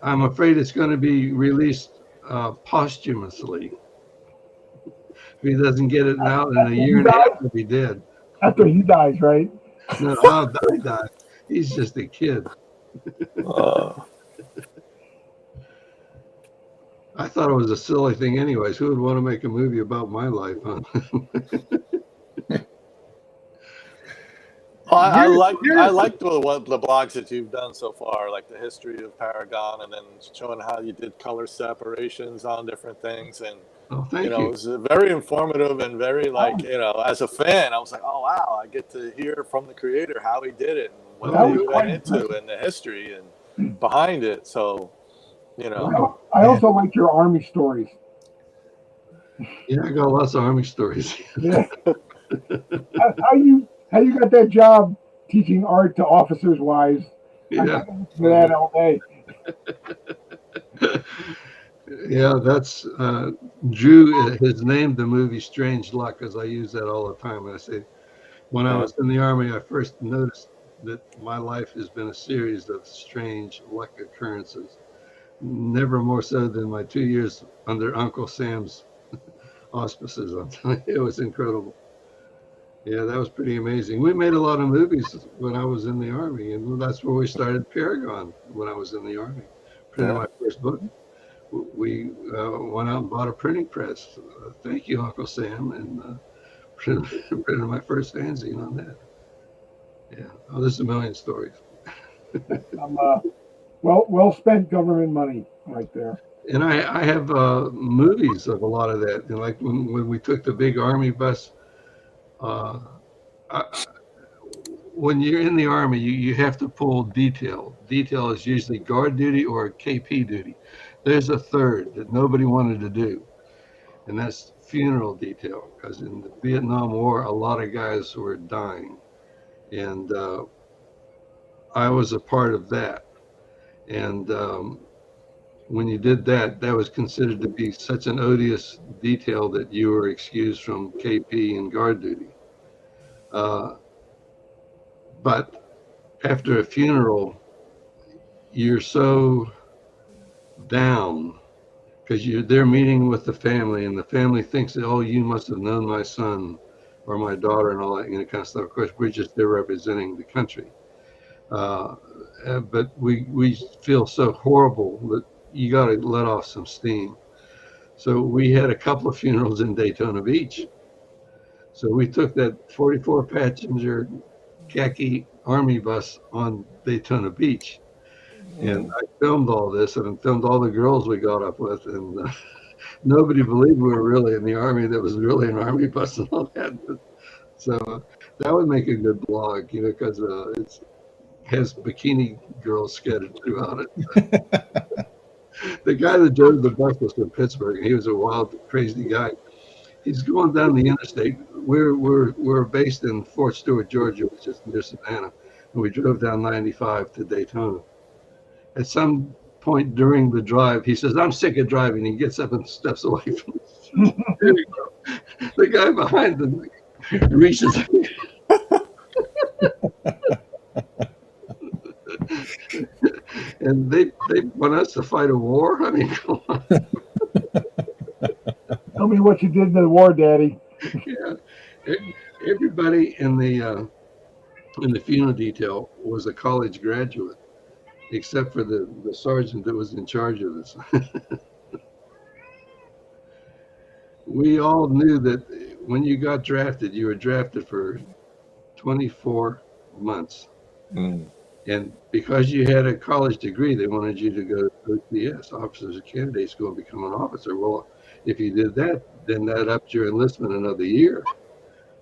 I'm afraid it's going to be released posthumously. If he doesn't get it out in a year and a half, he'll be dead. After he dies, right? No, he died. He's just a kid. I thought it was a silly thing anyways. Who would want to make a movie about my life, huh? I like the blogs that you've done so far, like the history of Paragon, and then showing how you did color separations on different things, and thank you. It was very informative and very as a fan, I was like, oh wow, I get to hear from the creator how he did it and what they went into and the history and behind it. So, I also like your Army stories. Yeah, I got lots of Army stories. Yeah. How you got that job teaching art to officers' wives? Yeah. For that all day. Yeah, that's Drew has named the movie Strange Luck, because I use that all the time. I say, when I was in the Army, I first noticed that my life has been a series of strange luck occurrences. Never more so than my 2 years under Uncle Sam's auspices. It was incredible. Yeah, that was pretty amazing. We made a lot of movies when I was in the Army, and that's where we started Paragon when I was in the Army. Printed my first book. We went out and bought a printing press. Thank you, Uncle Sam, and printed my first fanzine on that. Yeah, there's a million stories. Well spent government money right there. And I have movies of a lot of that. And like when we took the big Army bus. When you're in the Army, you have to pull detail. Detail is usually guard duty or KP duty. There's a third that nobody wanted to do. and that's funeral detail. Because in the Vietnam War, a lot of guys were dying, and I was a part of that. And when you did that, that was considered to be such an odious detail that you were excused from KP and guard duty. But after a funeral, you're so down because you're there meeting with the family, and the family thinks that, oh, you must have known my son or my daughter and all that kind of stuff. Of course, we're just there representing the country. But we feel so horrible that you got to let off some steam. So we had a couple of funerals in Daytona Beach. So we took that 44 passenger khaki Army bus on Daytona Beach. And I filmed all this and filmed all the girls we got up with. And nobody believed we were really in the Army. That was really an Army bus and all that. So that would make a good blog, because it has bikini girls scattered throughout it. The guy that drove the bus was from Pittsburgh. He was a wild, crazy guy. He's going down the interstate. We're based in Fort Stewart, Georgia, which is near Savannah, and we drove down 95 to Daytona. At some point during the drive, he says, "I'm sick of driving." He gets up and steps away from the guy behind him reaches. And they want us to fight a war? I mean, come on. Tell me what you did in the war, Daddy. Yeah. Everybody in the funeral detail was a college graduate, except for the sergeant that was in charge of this. We all knew that when you got drafted, you were drafted for 24 months. And because you had a college degree, they wanted you to go to OCS, Officers of Candidate School, and become an officer. Well, if you did that, then that upped your enlistment another year.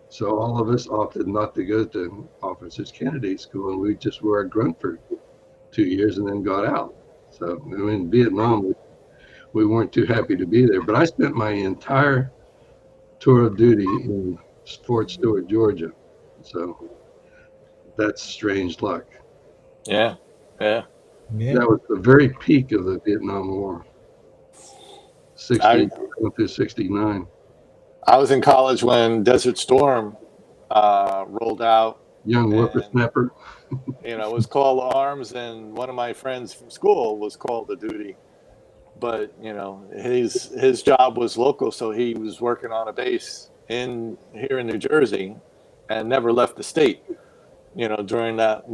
So all of us opted not to go to Officers Candidate School, and we just were a grunt for 2 years and then got out. So in Vietnam, we weren't too happy to be there. But I spent my entire tour of duty in Fort Stewart, Georgia. So that's strange luck. Yeah. Yeah. That was the very peak of the Vietnam War, 60 through 69. I was in college when Desert Storm rolled out. Young whippersnapper. It was called Arms, and one of my friends from school was called to duty. But his job was local, so he was working on a base here in New Jersey, and never left the state. During that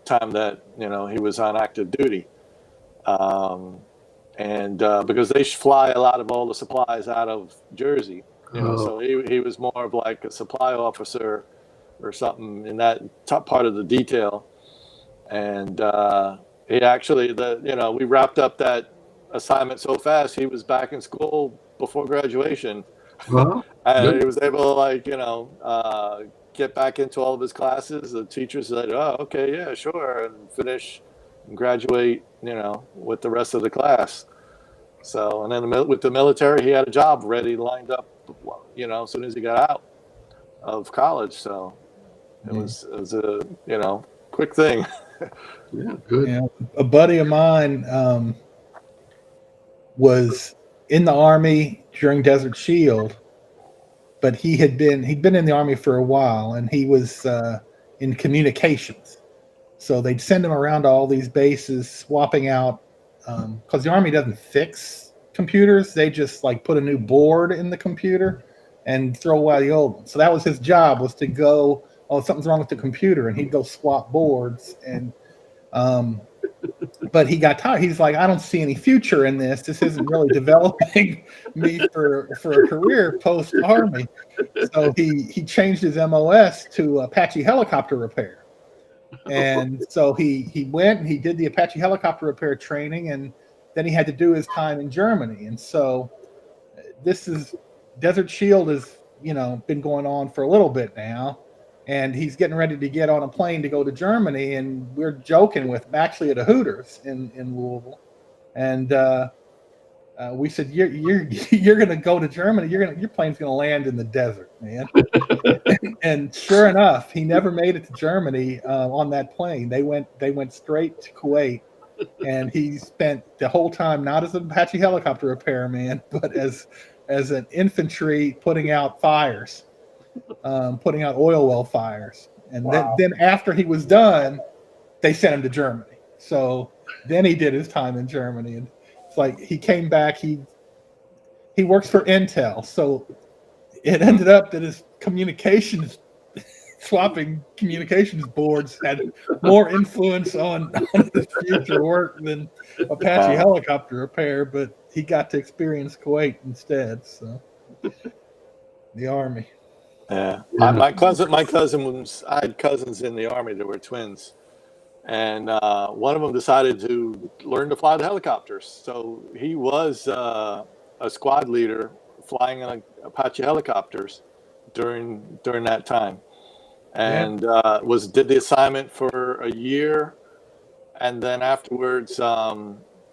time that he was on active duty, and because they fly a lot of all the supplies out of Jersey, so he was more of like a supply officer or something in that top part of the detail. And he actually we wrapped up that assignment so fast, he was back in school before graduation. Well, and he was able to get back into all of his classes. The teachers said, "Oh, okay, yeah, sure," and finish and graduate, with the rest of the class. So, and then with the military, he had a job ready, lined up, as soon as he got out of college. So it was a quick thing. Yeah, good. Yeah, a buddy of mine was in the Army during Desert Shield, but he'd been in the Army for a while, and he was in communications. So they'd send him around to all these bases, swapping out, because the Army doesn't fix computers. They just put a new board in the computer and throw away the old one. So that was his job, was to go, oh, something's wrong with the computer, and he'd go swap boards. And but he got tired. He's like, I don't see any future in this. This isn't really developing me for a career post Army. So he changed his MOS to Apache helicopter repair. And so he went and he did the Apache helicopter repair training, and then he had to do his time in Germany. And so Desert Shield has been going on for a little bit now. And he's getting ready to get on a plane to go to Germany, and we're joking with him actually at a Hooters in Louisville. And we said, you're going to go to Germany. Your plane's going to land in the desert, man. And sure enough, he never made it to Germany on that plane. They went straight to Kuwait, and he spent the whole time not as an Apache helicopter repairman, but as an infantry putting out fires, putting out oil well fires. And then after he was done, they sent him to Germany. So then he did his time in Germany, and it's like he came back. He works for Intel, so it ended up that his swapping communications boards had more influence on his future work than Apache helicopter repair. But he got to experience Kuwait instead. So the Army. Yeah, my cousin was. I had cousins in the Army that were twins, and one of them decided to learn to fly the helicopters. So he was a squad leader flying in Apache helicopters during that time, and did the assignment for a year, and then afterwards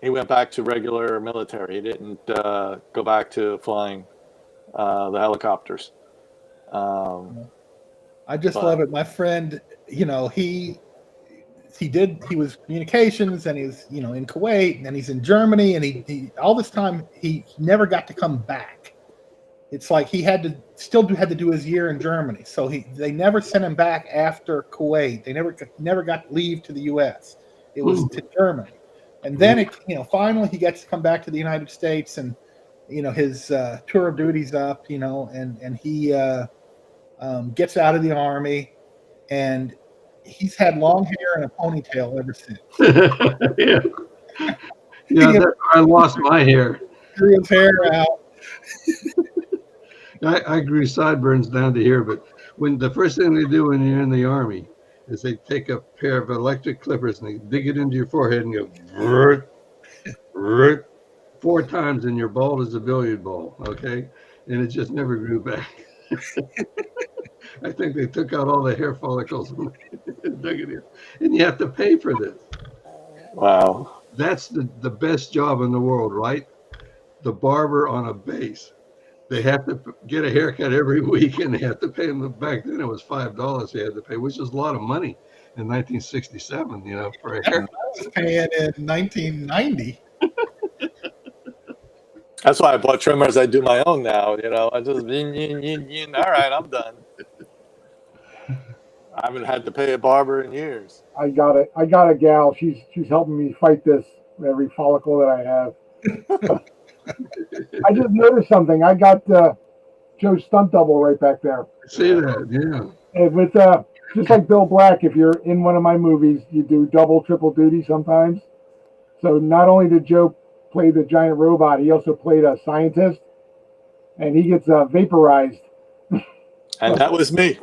he went back to regular military. He didn't go back to flying the helicopters. I just love it. My friend, he was communications, and he was, in Kuwait, and then he's in Germany, and he all this time he never got to come back. It's like he had to do his year in Germany. So they never sent him back after Kuwait. They never got leave to the U.S. It was to Germany, and then finally he gets to come back to the United States, and his tour of duty's up, and he gets out of the Army, and he's had long hair and a ponytail ever since. Yeah, that's where I lost my hair. Grew his hair out. I grew sideburns down to here, but when the first thing they do when you're in the Army is they take a pair of electric clippers and they dig it into your forehead and go vert, vert, 4 times, and you're bald as a billiard ball, okay? And it just never grew back. I think they took out all the hair follicles and dug it in. And you have to pay for this. Wow. That's the best job in the world, right? The barber on a base. They have to get a haircut every week, and they have to pay them. Back then it was $5 they had to pay, which is a lot of money in 1967, for a haircut. I was paying in 1990. That's why I bought trimmers. I do my own now. I just all right, I'm done. I haven't had to pay a barber in years. I got a gal. She's helping me fight this every follicle that I have. I just noticed something. I got Joe's stunt double right back there. I see that, yeah. And with just like Bill Black, if you're in one of my movies, you do double, triple duty sometimes. So not only did Joe play the giant robot, he also played a scientist, and he gets vaporized. And that was me.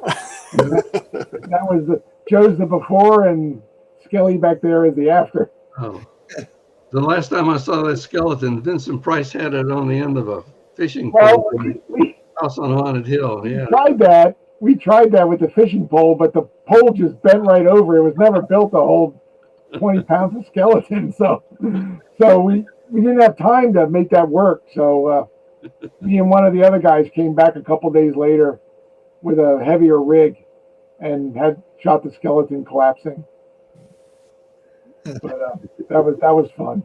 That was Joe's the before, and Skelly back there is the after. Oh. The last time I saw that skeleton, Vincent Price had it on the end of a fishing pole. House on Haunted Hill. Yeah. We tried that with the fishing pole, but the pole just bent right over. It was never built to hold 20 pounds of skeleton. So we didn't have time to make that work. So me and one of the other guys came back a couple days later with a heavier rig and had shot the skeleton collapsing. But that was fun.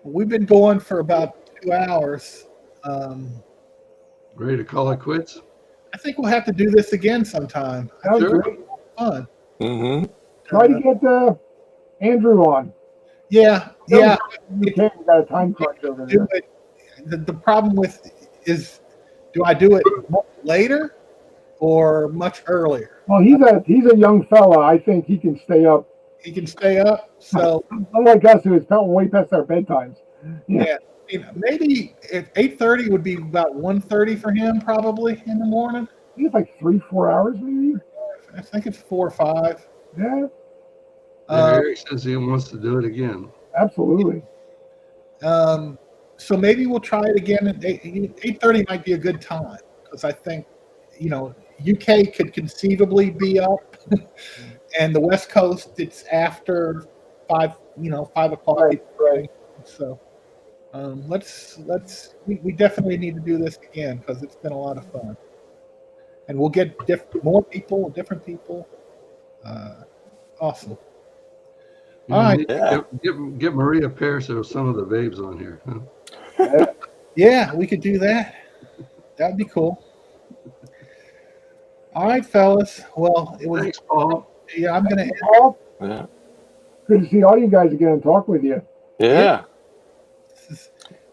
We've been going for about 2 hours. Ready to call it quits? I think we'll have to do this again sometime. That was Sure. great. Fun. Mm-hmm. Try to get Andrew on. Yeah. We got a time crunch over there. The problem is, do I do it later or much earlier? Well, he's a young fella. I think he can stay up. He can stay up. So unlike us, who is way past our bedtimes. Yeah. Maybe if 8:30 would be about 1:30 for him, probably in the morning. I think it's like 3-4 hours, maybe. I think it's 4 or 5. Yeah, Eric says he wants to do it again. absolutely. So maybe we'll try it again at 8:30 might be a good time, because I think UK could conceivably be up, and the West Coast it's after 5 o'clock. Right. So We definitely need to do this again because it's been a lot of fun, and we'll get more people, different people. Awesome. Yeah, All right. need to get Maria Pierce or some of the babes on here. Huh? Yeah, we could do that. That'd be cool. All right, fellas. Well, it was. Thanks, Paul. Yeah, I'm gonna. Paul, Yeah. good to see all you guys again and talk with you. Yeah.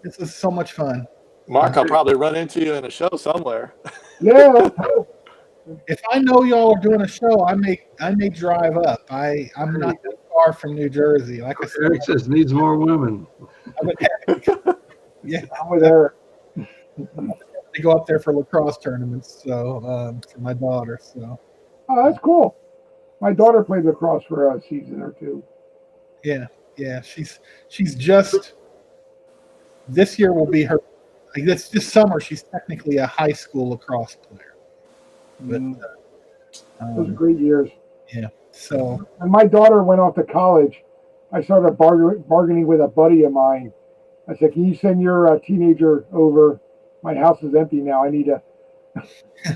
This is so much fun. Mark, I'll probably run into you in a show somewhere. Yeah, let's hope. If I know y'all are doing a show, I may drive up. I'm not that far from New Jersey. Like I said, Eric says needs more women. yeah, I'm with Eric. they go up there for lacrosse tournaments. So for my daughter. So Oh, that's cool. My daughter played lacrosse for a season or two. yeah, she's just this year will be her. Like this summer, she's technically a high school lacrosse player. But Those are great years. yeah, so When my daughter went off to college, I started bargaining with a buddy of mine. I said, "Can you send your teenager over? My house is empty now. I need a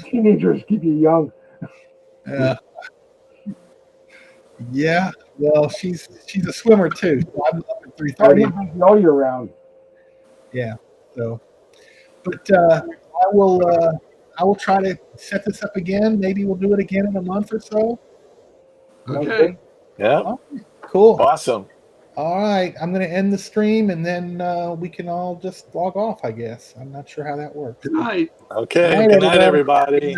teenagers keep you young." yeah. Well, she's a swimmer too. So I'm up at Oh, 3:30. yeah, all year round. Yeah. So, but I will try to set this up again. Maybe we'll do it again in a month or so. Okay. Yeah. Oh, cool. Awesome. All right. I'm going to end the stream and then we can all just log off, I guess. I'm not sure how that works. Good night. Okay. Good night, everybody.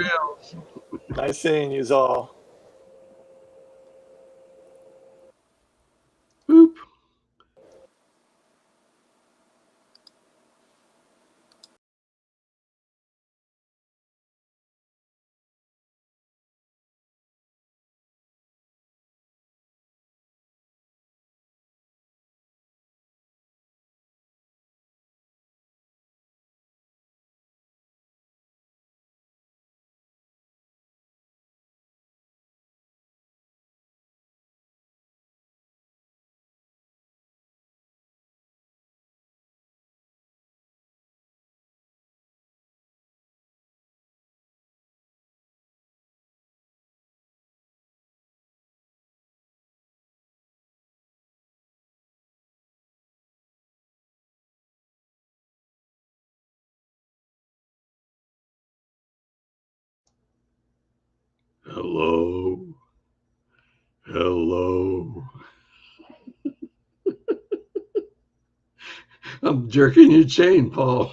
Nice seeing you all. Boop. Hello. Hello. I'm jerking your chain, Paul.